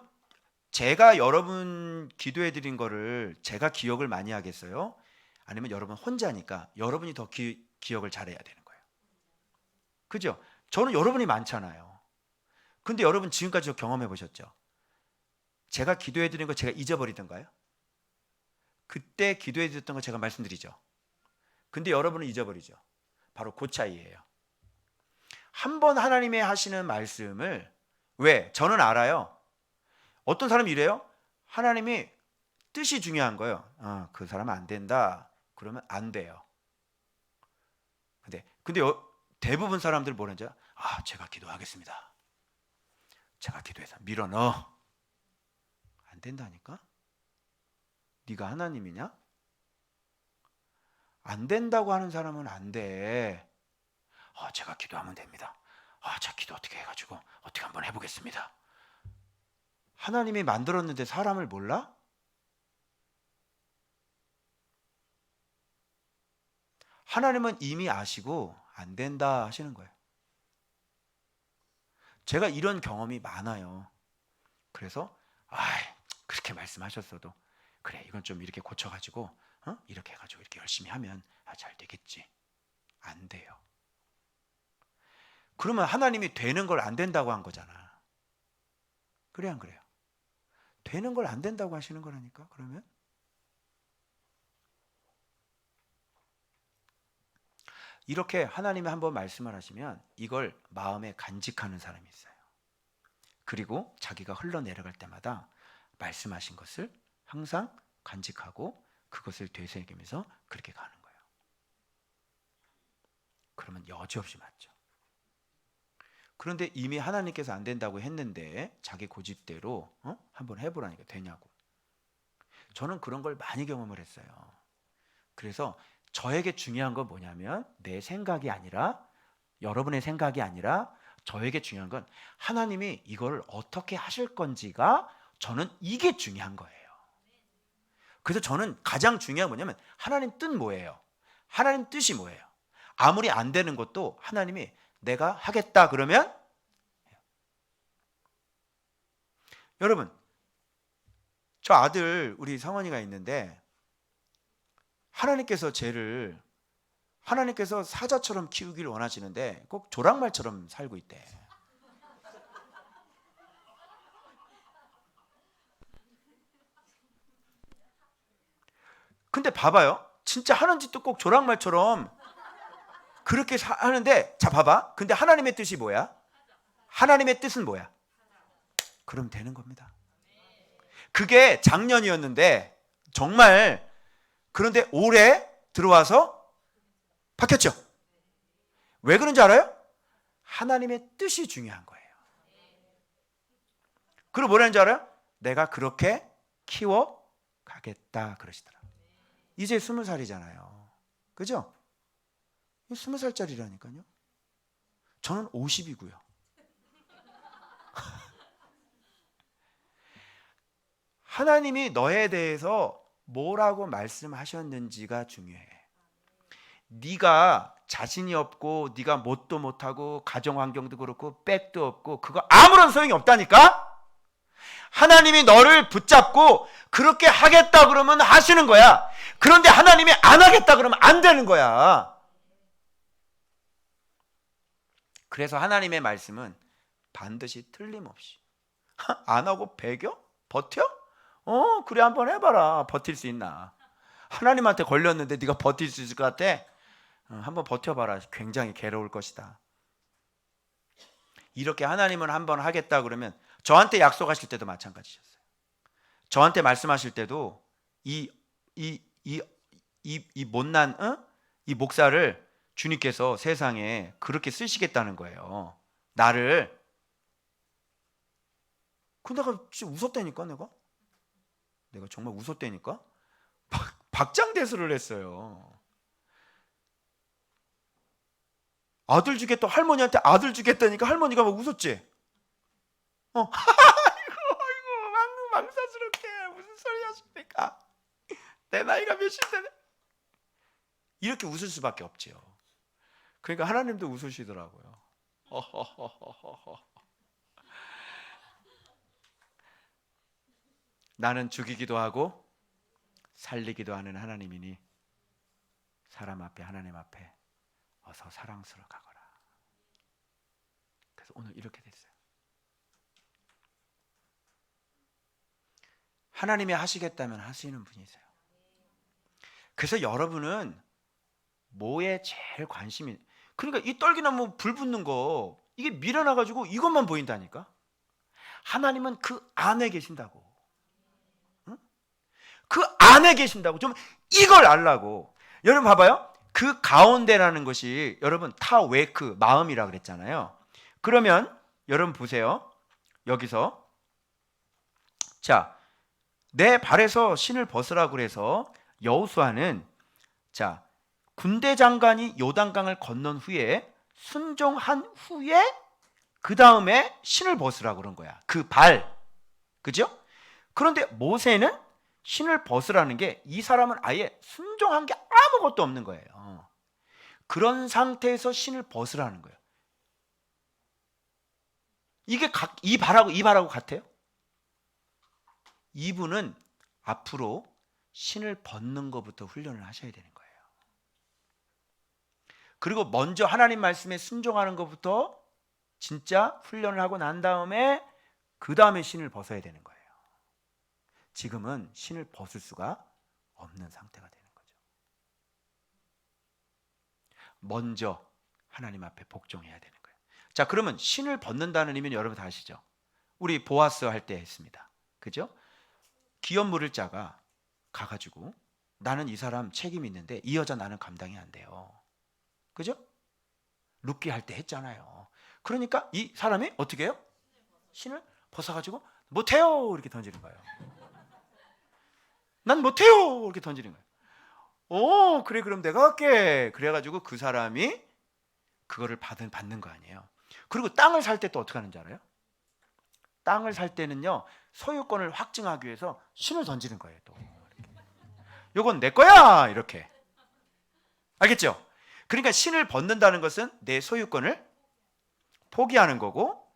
제가 여러분 기도해 드린 거를 제가 기억을 많이 하겠어요? 아니면 여러분 혼자니까 여러분이 더 기억을 잘해야 되는 거예요. 그죠? 저는 여러분이 많잖아요. 근데 여러분 지금까지 경험해 보셨죠? 제가 기도해 드린 거 제가 잊어버리던가요? 그때 기도해 드렸던 거 제가 말씀드리죠. 근데 여러분은 잊어버리죠. 바로 그 차이예요. 한번 하나님이 하시는 말씀을, 왜? 저는 알아요. 어떤 사람이 이래요? 하나님이 뜻이 중요한 거예요. 그 사람은 안 된다. 그러면 안 돼요. 근데 대부분 사람들 뭐라는지 알아? 제가 기도하겠습니다. 제가 기도해서 밀어넣어. 안 된다니까? 네가 하나님이냐? 안 된다고 하는 사람은 안 돼. 제가 기도하면 됩니다. 제가 기도 어떻게 해가지고 어떻게 한번 해보겠습니다. 하나님이 만들었는데 사람을 몰라? 하나님은 이미 아시고 안 된다 하시는 거예요. 제가 이런 경험이 많아요. 그래서 그렇게 말씀하셨어도 그래, 이건 좀 이렇게 고쳐가지고 이렇게 해가지고 이렇게 열심히 하면 잘 되겠지. 안 돼요. 그러면 하나님이 되는 걸 안 된다고 한 거잖아. 그래 안 그래요? 되는 걸 안 된다고 하시는 거라니까. 그러면 이렇게 하나님이 한번 말씀을 하시면 이걸 마음에 간직하는 사람이 있어요. 그리고 자기가 흘러내려갈 때마다 말씀하신 것을 항상 간직하고 그것을 되새기면서 그렇게 가는 거예요. 그러면 여지없이 맞죠. 그런데 이미 하나님께서 안 된다고 했는데 자기 고집대로 한번 해보라니까 되냐고. 저는 그런 걸 많이 경험을 했어요. 그래서 저에게 중요한 건 뭐냐면 내 생각이 아니라, 여러분의 생각이 아니라 저에게 중요한 건 하나님이 이걸 어떻게 하실 건지가, 저는 이게 중요한 거예요. 그래서 저는 가장 중요한 건 뭐냐면 하나님 뜻 뭐예요? 하나님 뜻이 뭐예요? 아무리 안 되는 것도 하나님이 내가 하겠다 그러면, 여러분 저 아들 우리 성원이가 있는데 하나님께서 하나님께서 사자처럼 키우기를 원하시는데 꼭 조랑말처럼 살고 있대. 근데 봐봐요. 진짜 하는 짓도 꼭 조랑말처럼 그렇게 하는데, 자 봐봐. 근데 하나님의 뜻이 뭐야? 하나님의 뜻은 뭐야? 그럼 되는 겁니다. 그게 작년이었는데 정말, 그런데 올해 들어와서 바뀌었죠. 왜 그런지 알아요? 하나님의 뜻이 중요한 거예요. 그리고 뭐라는지 알아요? 내가 그렇게 키워 가겠다 그러시더라. 이제 20살이잖아요. 그죠? 20살짜리라니까요. 저는 50이고요. 하나님이 너에 대해서 뭐라고 말씀하셨는지가 중요해. 네가 자신이 없고 네가 뭣도 못하고 가정 환경도 그렇고 백도 없고 그거 아무런 소용이 없다니까. 하나님이 너를 붙잡고 그렇게 하겠다 그러면 하시는 거야. 그런데 하나님이 안 하겠다 그러면 안 되는 거야. 그래서 하나님의 말씀은 반드시 틀림없이 안 하고 배겨? 버텨? 그래 한번 해봐라. 버틸 수 있나? 하나님한테 걸렸는데 네가 버틸 수 있을 것 같아? 한번 버텨봐라. 굉장히 괴로울 것이다. 이렇게 하나님은 한번 하겠다 그러면 저한테 약속하실 때도 마찬가지셨어요. 저한테 말씀하실 때도 이 못난 이 목사를 주님께서 세상에 그렇게 쓰시겠다는 거예요. 나를. 그 내가 진짜 웃었다니까. 내가 정말 웃었다니까. 박장대소를 했어요. 아들 주겠다. 할머니한테 아들 주겠다니까 할머니가 막 웃었지. 아이고 망사스럽게 무슨 소리 하십니까? 내 나이가 몇인데 이렇게 웃을 수밖에 없지요. 그러니까 하나님도 웃으시더라고요. 나는 죽이기도 하고 살리기도 하는 하나님이니 사람 앞에 하나님 앞에 어서 사랑스러워 가거라. 그래서 오늘 이렇게 됐어요. 하나님이 하시겠다면 하시는 분이세요. 그래서 여러분은 뭐에 제일 관심이, 그러니까 이 떨기나무 불 붙는 거 이게 밀어놔가지고 이것만 보인다니까. 하나님은 그 안에 계신다고. 응? 그 안에 계신다고. 좀 이걸 알라고. 여러분 봐봐요. 그 가운데라는 것이 여러분 타웨크 마음이라 그랬잖아요. 그러면 여러분 보세요. 여기서 자, 내 발에서 신을 벗으라 그래서 여호수아는 자, 군대 장관이 요단강을 건넌 후에 순종한 후에 그 다음에 신을 벗으라 그런 거야. 그 발. 그죠? 그런데 모세는 신을 벗으라는 게 이 사람은 아예 순종한 게 아무것도 없는 거예요. 그런 상태에서 신을 벗으라는 거예요. 이게 이 발하고 같아요? 이분은 앞으로 신을 벗는 것부터 훈련을 하셔야 되는 거예요. 그리고 먼저 하나님 말씀에 순종하는 것부터 진짜 훈련을 하고 난 다음에 그 다음에 신을 벗어야 되는 거예요. 지금은 신을 벗을 수가 없는 상태가 되는 거죠. 먼저 하나님 앞에 복종해야 되는 거예요. 자, 그러면 신을 벗는다는 의미는 여러분 다 아시죠? 우리 보아스 할 때 했습니다. 그죠? 기업 물을 자가 가가지고 나는 이 사람 책임이 있는데 이 여자 나는 감당이 안 돼요. 그죠? 룻기 할 때 했잖아요. 그러니까 이 사람이 어떻게 해요? 신을 벗어가지고 못해요 이렇게 던지는 거예요. 난 못해요 이렇게 던지는 거예요. 그래 그럼 내가 할게. 그래가지고 그 사람이 그거를 받는 거 아니에요. 그리고 땅을 살 때 또 어떻게 하는지 알아요? 땅을 살 때는요 소유권을 확증하기 위해서 신을 던지는 거예요. 또 요건 내 거야 이렇게. 알겠죠? 그러니까 신을 벗는다는 것은 내 소유권을 포기하는 거고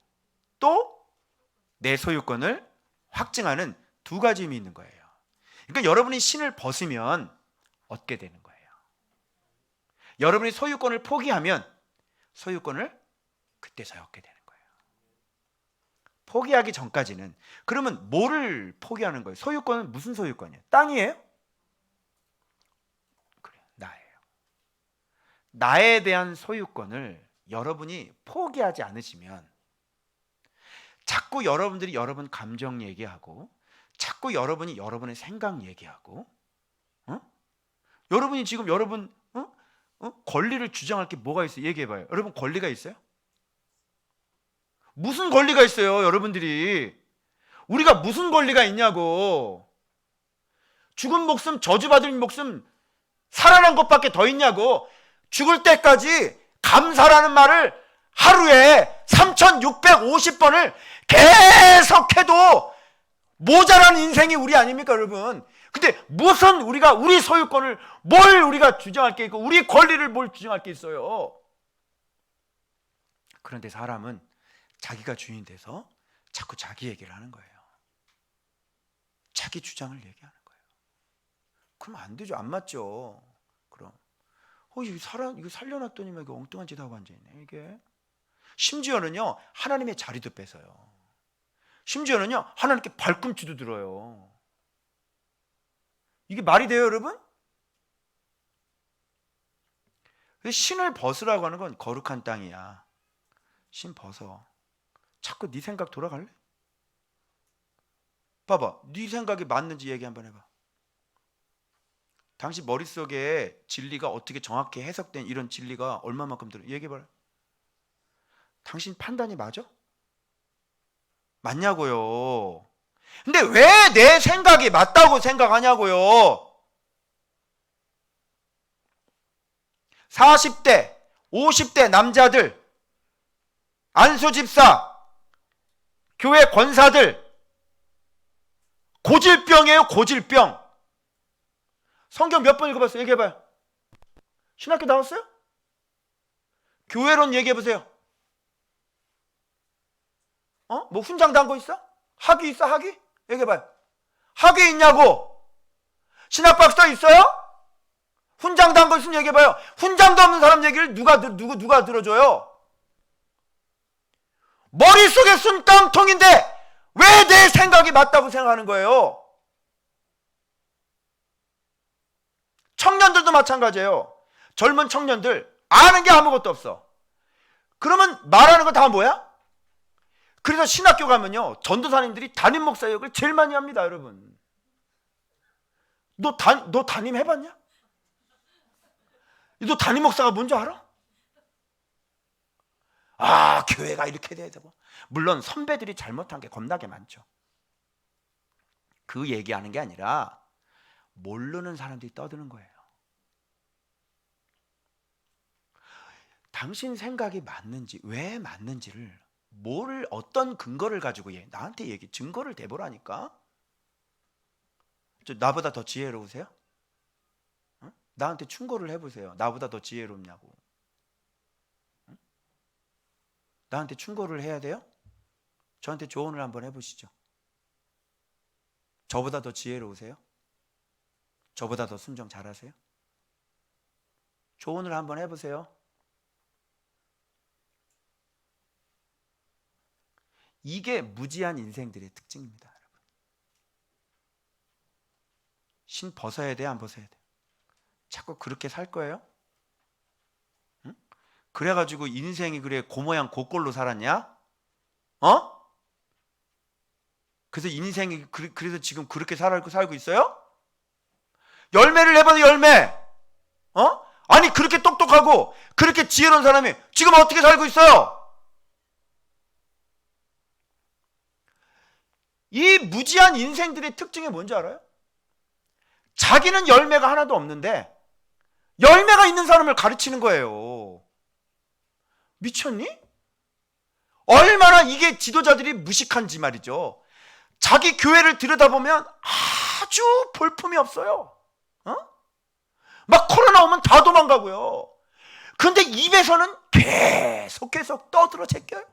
또 내 소유권을 확증하는 두 가지 의미 있는 거예요. 그러니까 여러분이 신을 벗으면 얻게 되는 거예요. 여러분이 소유권을 포기하면 소유권을 그때서야 얻게 되는 거예요. 포기하기 전까지는. 그러면 뭐를 포기하는 거예요? 소유권은 무슨 소유권이에요? 땅이에요? 그래요. 나예요. 나에 대한 소유권을 여러분이 포기하지 않으시면 자꾸 여러분들이 여러분 감정 얘기하고 자꾸 여러분이 여러분의 생각 얘기하고 여러분이 지금 여러분 권리를 주장할 게 뭐가 있어요? 얘기해봐요. 여러분 권리가 있어요? 무슨 권리가 있어요? 여러분들이 우리가 무슨 권리가 있냐고. 죽은 목숨 저주받을 목숨 살아난 것밖에 더 있냐고. 죽을 때까지 감사라는 말을 하루에 3650번을 계속해도 모자란 인생이 우리 아닙니까 여러분. 근데 무슨 우리가 우리 소유권을 뭘 우리가 주장할 게 있고 우리 권리를 뭘 주장할 게 있어요. 그런데 사람은 자기가 주인 돼서 자꾸 자기 얘기를 하는 거예요. 자기 주장을 얘기하는 거예요. 그럼 안 되죠. 안 맞죠. 그럼 이거 살려놨더니만 이거 엉뚱한 짓 하고 앉아있네. 이게 심지어는요 하나님의 자리도 뺏어요. 심지어는요 하나님께 발꿈치도 들어요. 이게 말이 돼요, 여러분? 신을 벗으라고 하는 건 거룩한 땅이야. 신 벗어. 자꾸 네 생각 돌아갈래? 봐봐, 네 생각이 맞는지 얘기 한번 해봐. 당신 머릿속에 진리가 어떻게 정확히 해석된 이런 진리가 얼마만큼 들어? 얘기해봐라. 당신 판단이 맞아? 맞냐고요. 근데 왜 내 생각이 맞다고 생각하냐고요. 40대 50대 남자들, 안수집사, 교회 권사들 고질병이에요. 고질병. 성경 몇 번 읽어봤어요? 얘기해봐요. 신학교 나왔어요? 교회론 얘기해보세요. 뭐 훈장 단 거 있어? 학위 있어? 학위? 얘기해봐요. 학위 있냐고? 신학박사 있어요? 훈장 단 거 있으면 얘기해봐요. 훈장도 없는 사람 얘기를 누가 들어줘요? 머릿속에 순깡통인데 왜 내 생각이 맞다고 생각하는 거예요? 청년들도 마찬가지예요. 젊은 청년들 아는 게 아무것도 없어. 그러면 말하는 거 다 뭐야? 그래서 신학교 가면요 전도사님들이 담임 목사 역을 제일 많이 합니다. 여러분, 너 담임 해봤냐? 너 담임 목사가 뭔지 알아? 교회가 이렇게 돼야 되고. 물론 선배들이 잘못한 게 겁나게 많죠. 그 얘기하는 게 아니라 모르는 사람들이 떠드는 거예요. 당신 생각이 맞는지, 왜 맞는지를, 어떤 근거를 가지고 나한테 증거를 대보라니까. 나보다 더 지혜로우세요? 나한테 충고를 해보세요. 나보다 더 지혜롭냐고. 나한테 충고를 해야 돼요? 저한테 조언을 한번 해보시죠. 저보다 더 지혜로우세요? 저보다 더 순종 잘하세요? 조언을 한번 해보세요. 이게 무지한 인생들의 특징입니다. 여러분. 신 벗어야 돼, 안 벗어야 돼? 자꾸 그렇게 살 거예요? 응? 그래가지고 인생이 그래 고모양 고꼴로 살았냐? 그래서 인생이 그래서 지금 그렇게 살고 있어요? 열매를 내봐도 열매. 아니 그렇게 똑똑하고 그렇게 지혜로운 사람이 지금 어떻게 살고 있어요? 이 무지한 인생들의 특징이 뭔지 알아요? 자기는 열매가 하나도 없는데 열매가 있는 사람을 가르치는 거예요. 미쳤니? 얼마나 이게 지도자들이 무식한지 말이죠. 자기 교회를 들여다보면 아주 볼품이 없어요. 막 코로나 오면 다 도망가고요. 그런데 입에서는 계속 떠들어 제껴요.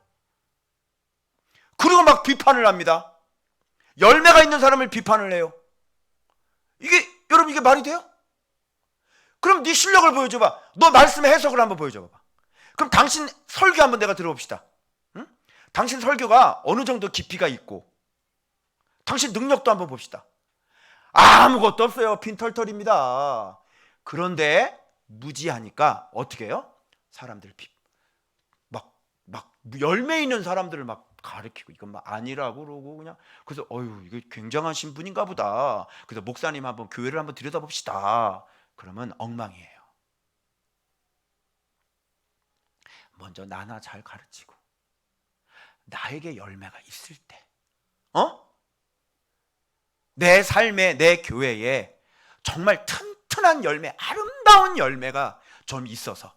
그리고 막 비판을 합니다. 열매가 있는 사람을 비판을 해요. 여러분 이게 말이 돼요? 그럼 네 실력을 보여줘봐. 너 말씀의 해석을 한번 보여줘봐. 그럼 당신 설교 한번 내가 들어봅시다. 응? 당신 설교가 어느 정도 깊이가 있고 당신 능력도 한번 봅시다. 아무것도 없어요. 빈털털입니다. 그런데 무지하니까 어떻게 해요? 사람들 막 열매 있는 사람들을 막 가르치고 이건 막 아니라고 그러고 그냥. 그래서 이게 굉장한 신분인가 보다. 그래서 목사님 한번 교회를 한번 들여다봅시다. 그러면 엉망이에요. 먼저 나나 잘 가르치고 나에게 열매가 있을 때 내 삶에, 내 교회에 정말 튼튼한 열매, 아름다운 열매가 좀 있어서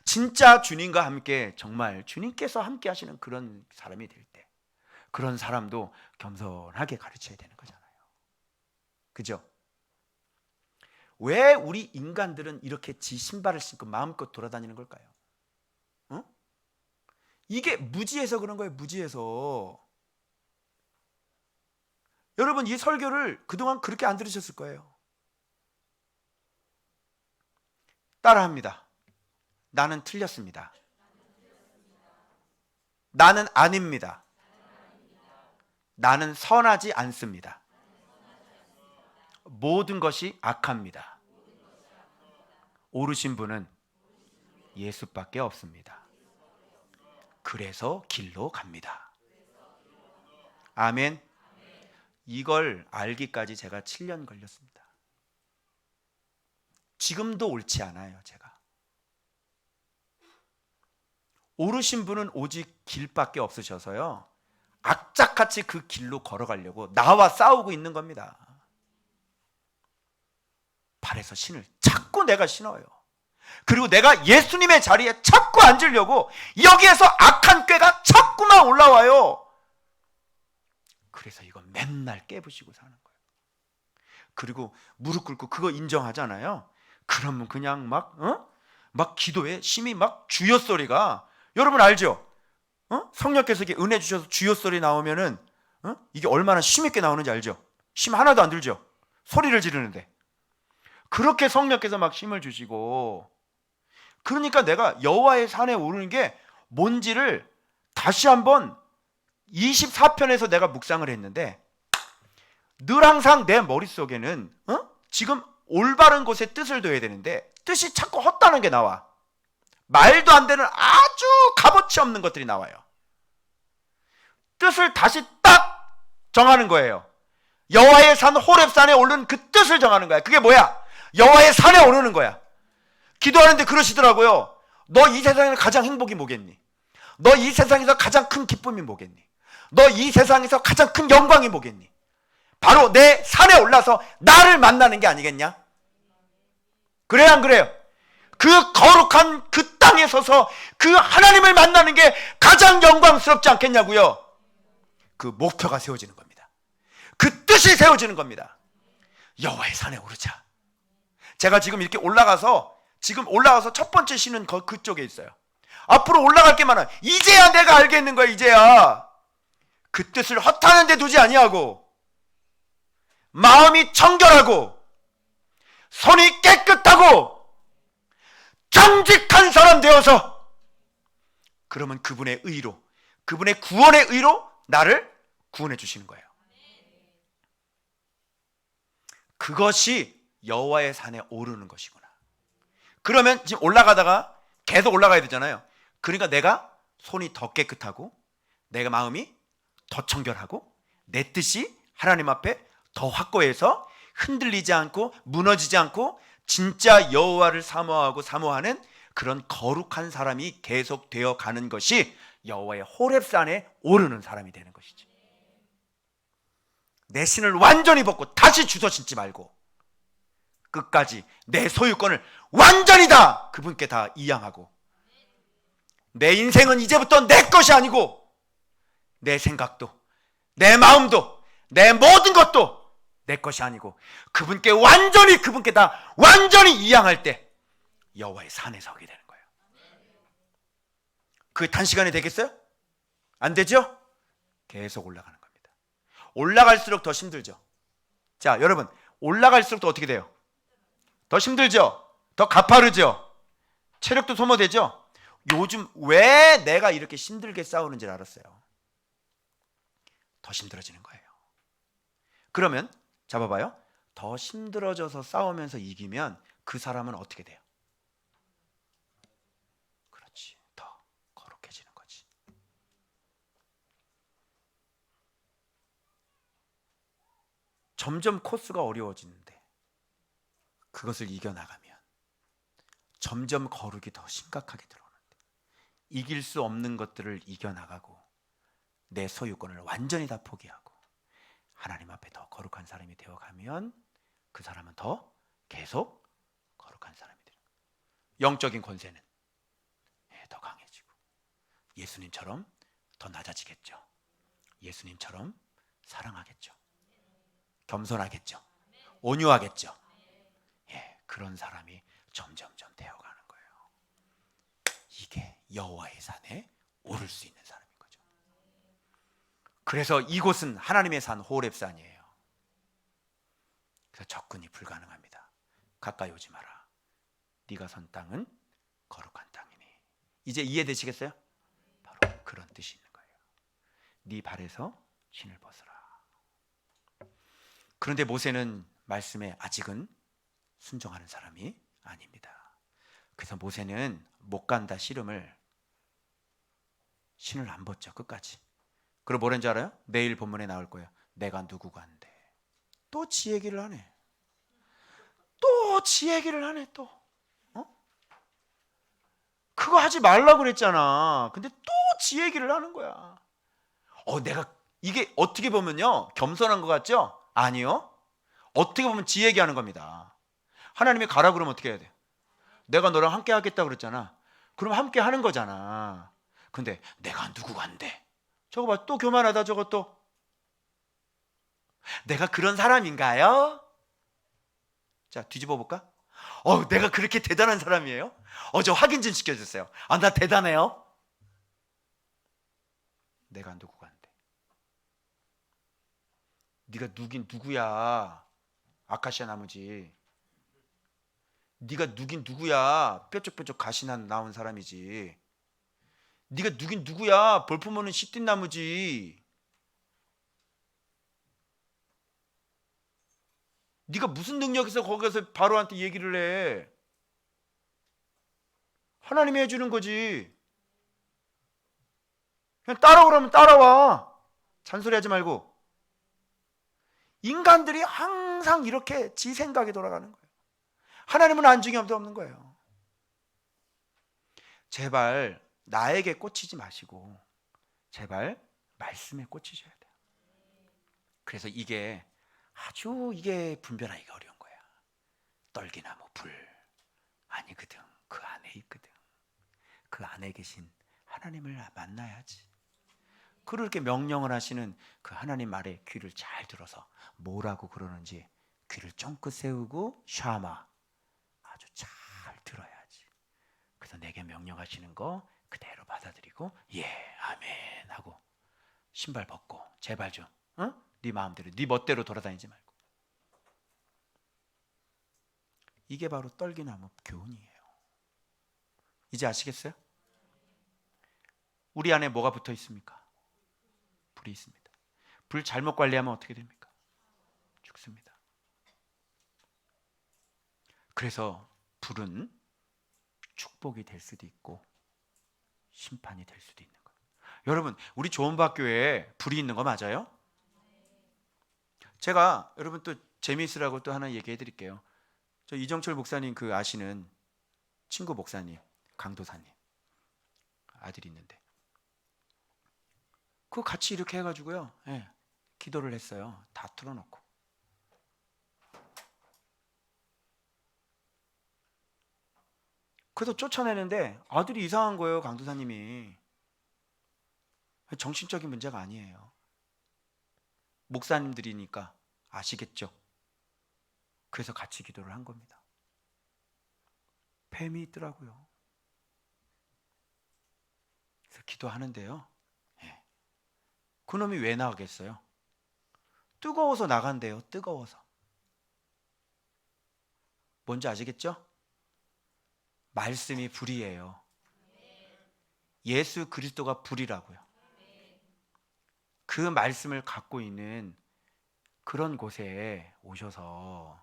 진짜 주님과 함께 정말 주님께서 함께 하시는 그런 사람이 될 때, 그런 사람도 겸손하게 가르쳐야 되는 거잖아요. 그죠? 왜 우리 인간들은 이렇게 지 신발을 신고 마음껏 돌아다니는 걸까요? 이게 무지해서 그런 거예요. 무지해서. 여러분 이 설교를 그동안 그렇게 안 들으셨을 거예요. 따라합니다. 나는 틀렸습니다. 나는 아닙니다. 나는 선하지 않습니다. 모든 것이 악합니다. 오르신 분은 예수밖에 없습니다. 그래서 길로 갑니다. 아멘. 이걸 알기까지 제가 7년 걸렸습니다. 지금도 옳지 않아요, 제가. 오르신 분은 오직 길밖에 없으셔서요, 악착같이 그 길로 걸어가려고 나와 싸우고 있는 겁니다. 발에서 신을 자꾸 내가 신어요. 그리고 내가 예수님의 자리에 자꾸 앉으려고 여기에서 악한 꾀가 자꾸만 올라와요. 그래서 이거 맨날 깨부시고 사는 거예요. 그리고 무릎 꿇고 그거 인정하잖아요. 그러면 그냥 막 기도에 심히 막 주여 소리가, 여러분 알죠? 성령께서 이렇게 은혜 주셔서 주여 소리 나오면은 이게 얼마나 심 있게 나오는지 알죠? 심 하나도 안 들죠? 소리를 지르는데. 그렇게 성령께서 막 힘을 주시고, 그러니까 내가 여호와의 산에 오르는 게 뭔지를 다시 한번 24편에서 내가 묵상을 했는데, 늘 항상 내 머릿속에는 지금 올바른 곳에 뜻을 둬야 되는데 뜻이 자꾸 헛다는 게 나와. 말도 안 되는 아주 값어치 없는 것들이 나와요. 뜻을 다시 딱 정하는 거예요. 여호와의 산 호렙산에 오르는 그 뜻을 정하는 거야. 그게 뭐야? 여호와의 산에 오르는 거야. 기도하는데 그러시더라고요. 너 이 세상에서 가장 행복이 뭐겠니? 너 이 세상에서 가장 큰 기쁨이 뭐겠니? 너 이 세상에서 가장 큰 영광이 뭐겠니? 바로 내 산에 올라서 나를 만나는 게 아니겠냐? 그래요, 안 그래요? 그 거룩한 그 땅에 서서 그 하나님을 만나는 게 가장 영광스럽지 않겠냐고요? 그 목표가 세워지는 겁니다. 그 뜻이 세워지는 겁니다. 여호와의 산에 오르자. 제가 지금 이렇게 올라가서 첫 번째 시는 그쪽에 있어요. 앞으로 올라갈 게 많아. 이제야 내가 알겠는 거야. 이제야 그 뜻을 허탄한 데 두지 아니하고, 마음이 청결하고 손이 깨끗하고 정직한 사람 되어서, 그러면 그분의 의로, 그분의 구원의 의로 나를 구원해 주시는 거예요. 그것이 여호와의 산에 오르는 것이구나. 그러면 지금 올라가다가 계속 올라가야 되잖아요. 그러니까 내가 손이 더 깨끗하고 내가 마음이 더 청결하고 내 뜻이 하나님 앞에 더 확고해서 흔들리지 않고 무너지지 않고 진짜 여호와를 사모하는 그런 거룩한 사람이 계속 되어 가는 것이 여호와의 호렙산에 오르는 사람이 되는 것이지. 내 신을 완전히 벗고 다시 주워 신지 말고 끝까지 내 소유권을 완전히 다 그분께 다 이양하고, 내 인생은 이제부터 내 것이 아니고 내 생각도 내 마음도 내 모든 것도 내 것이 아니고 그분께 다 완전히 이양할 때 여호와의 산에 서게 되는 거예요. 그게 단시간에 되겠어요? 안 되죠? 계속 올라가는 겁니다. 올라갈수록 더 힘들죠. 자, 여러분, 올라갈수록 더 어떻게 돼요? 더 힘들죠? 더 가파르죠? 체력도 소모되죠? 요즘 왜 내가 이렇게 힘들게 싸우는지 알았어요. 더 힘들어지는 거예요. 그러면 잡아봐요. 더 힘들어져서 싸우면서 이기면 그 사람은 어떻게 돼요? 그렇지, 더 거룩해지는 거지. 점점 코스가 어려워지는데 그것을 이겨나가면 점점 거룩이 더 심각하게 들어오는데, 이길 수 없는 것들을 이겨나가고 내 소유권을 완전히 다 포기하고 하나님 앞에 더 거룩한 사람이 되어가면 그 사람은 더 계속 거룩한 사람이 되는 거예요. 영적인 권세는 더 강해지고 예수님처럼 더 낮아지겠죠. 예수님처럼 사랑하겠죠. 겸손하겠죠. 온유하겠죠. 그런 사람이 점점점 되어가는 거예요. 이게 여호와의 산에 오를 수 있는 사람인 거죠. 그래서 이곳은 하나님의 산 호렙산이에요. 그래서 접근이 불가능합니다. 가까이 오지 마라. 네가 선 땅은 거룩한 땅이니. 이제 이해되시겠어요? 바로 그런 뜻이 있는 거예요. 네 발에서 신을 벗어라. 그런데 모세는 말씀에 아직은 순종하는 사람이 아닙니다. 그래서 모세는 못 간다 씨름을 신을 안 벗죠. 끝까지. 그리고 뭐라는 줄 알아요? 내일 본문에 나올 거예요. 내가 누구가 한데. 또 지 얘기를 하네. 또 지 얘기를 하네 또. 그거 하지 말라고 그랬잖아. 근데 또 지 얘기를 하는 거야. 내가 이게 어떻게 보면요 겸손한 것 같죠? 아니요. 어떻게 보면 지 얘기하는 겁니다. 하나님이 가라 그러면 어떻게 해야 돼? 내가 너랑 함께 하겠다 그랬잖아. 그럼 함께 하는 거잖아. 근데 내가 누구가 한데? 저거 봐, 또 교만하다 저거 또. 내가 그런 사람인가요? 자, 뒤집어 볼까? 내가 그렇게 대단한 사람이에요? 저 확인 좀 시켜주세요. 나 대단해요? 내가 누구가 한데? 네가 누긴 누구야? 아카시아 나무지. 네가 누긴 누구야? 뾰족뾰족 가시 나온 사람이지. 네가 누긴 누구야? 볼품 없는 시딘 나무지. 네가 무슨 능력에서 거기서 바로한테 얘기를 해? 하나님이 해주는 거지. 그냥 따라오라면 따라와. 잔소리하지 말고. 인간들이 항상 이렇게 지 생각에 돌아가는 거예요. 하나님은 안중이 없는 거예요. 제발 나에게 꽂히지 마시고 제발 말씀에 꽂히셔야 돼요. 그래서 이게 분별하기가 어려운 거야. 떨기나무 불 아니거든. 그 안에 있거든. 그 안에 계신 하나님을 만나야지. 그렇게 명령을 하시는 그 하나님 말에 귀를 잘 들어서 뭐라고 그러는지 귀를 쫑긋 세우고 샤마 아주 잘 들어야지. 그래서 내게 명령하시는 거 그대로 받아들이고 예 아멘 하고 신발 벗고 제발 좀 네 마음대로 네 멋대로 돌아다니지 말고. 이게 바로 떨기나무 교훈이에요. 이제 아시겠어요? 우리 안에 뭐가 붙어 있습니까? 불이 있습니다. 불 잘못 관리하면 어떻게 됩니까? 죽습니다. 그래서 불은 축복이 될 수도 있고 심판이 될 수도 있는 거예요. 여러분, 우리 조은박교회에 불이 있는 거 맞아요? 제가 여러분 또 재미있으라고 또 하나 얘기해 드릴게요. 저 이정철 목사님 그 아시는 친구 목사님, 강도사님 아들이 있는데 그거 같이 이렇게 해가지고요, 기도를 했어요. 다 틀어놓고. 그래서 쫓아내는데 아들이 이상한 거예요. 강도사님이. 정신적인 문제가 아니에요. 목사님들이니까 아시겠죠. 그래서 같이 기도를 한 겁니다. 뱀이 있더라고요. 그래서 기도하는데요, 그놈이 왜 나가겠어요? 뜨거워서 나간대요. 뜨거워서. 뭔지 아시겠죠? 말씀이 불이에요. 예수 그리스도가 불이라고요. 그 말씀을 갖고 있는 그런 곳에 오셔서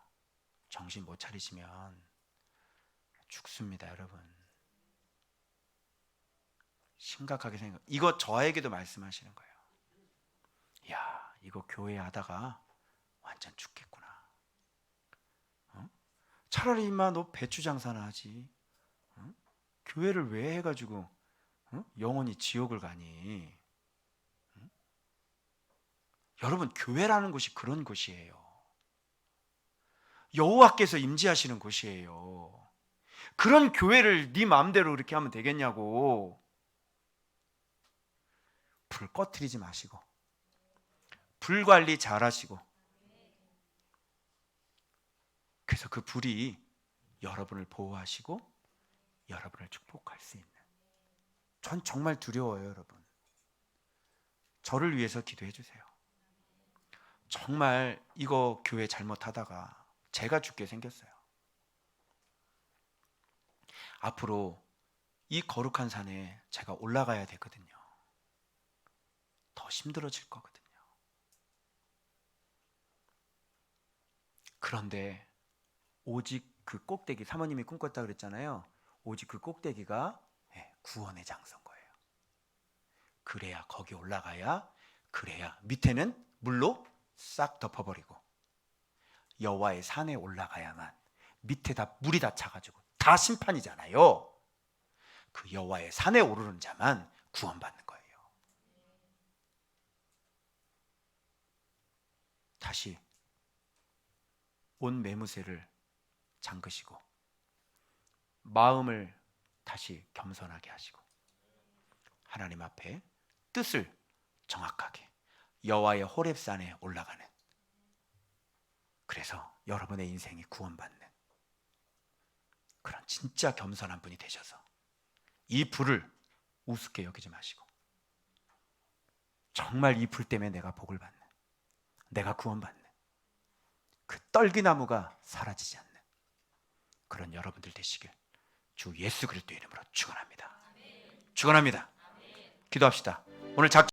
정신 못 차리시면 죽습니다, 여러분. 심각하게 생각. 이거 저에게도 말씀하시는 거예요. 야, 이거 교회 하다가 완전 죽겠구나. 차라리 임마 너 배추 장사나 하지. 교회를 왜 해가지고 영원히 지옥을 가니? 여러분, 교회라는 곳이 그런 곳이에요. 여호와께서 임재하시는 곳이에요. 그런 교회를 네 마음대로 이렇게 하면 되겠냐고. 불 꺼트리지 마시고 불 관리 잘 하시고, 그래서 그 불이 여러분을 보호하시고 여러분을 축복할 수 있는. 전 정말 두려워요, 여러분. 저를 위해서 기도해 주세요. 정말 이거 교회 잘못하다가 제가 죽게 생겼어요. 앞으로 이 거룩한 산에 제가 올라가야 되거든요. 더 힘들어질 거거든요. 그런데 오직 그 꼭대기, 사모님이 꿈꿨다 그랬잖아요. 오직 그 꼭대기가 구원의 장소인 거예요. 그래야 거기 올라가야, 그래야 밑에는 물로 싹 덮어버리고 여호와의 산에 올라가야만, 밑에 다 물이 다 차가지고 다 심판이잖아요. 그 여호와의 산에 오르는 자만 구원받는 거예요. 다시 온 매무새를 잠그시고 마음을 다시 겸손하게 하시고 하나님 앞에 뜻을 정확하게 여호와의 호렙산에 올라가는, 그래서 여러분의 인생이 구원받는 그런 진짜 겸손한 분이 되셔서 이 불을 우습게 여기지 마시고 정말 이 불 때문에 내가 복을 받는, 내가 구원받는 그 떨기나무가 사라지지 않는 그런 여러분들 되시길 주 예수 그리스도 이름으로 축원합니다. 축원합니다. 기도합시다. 오늘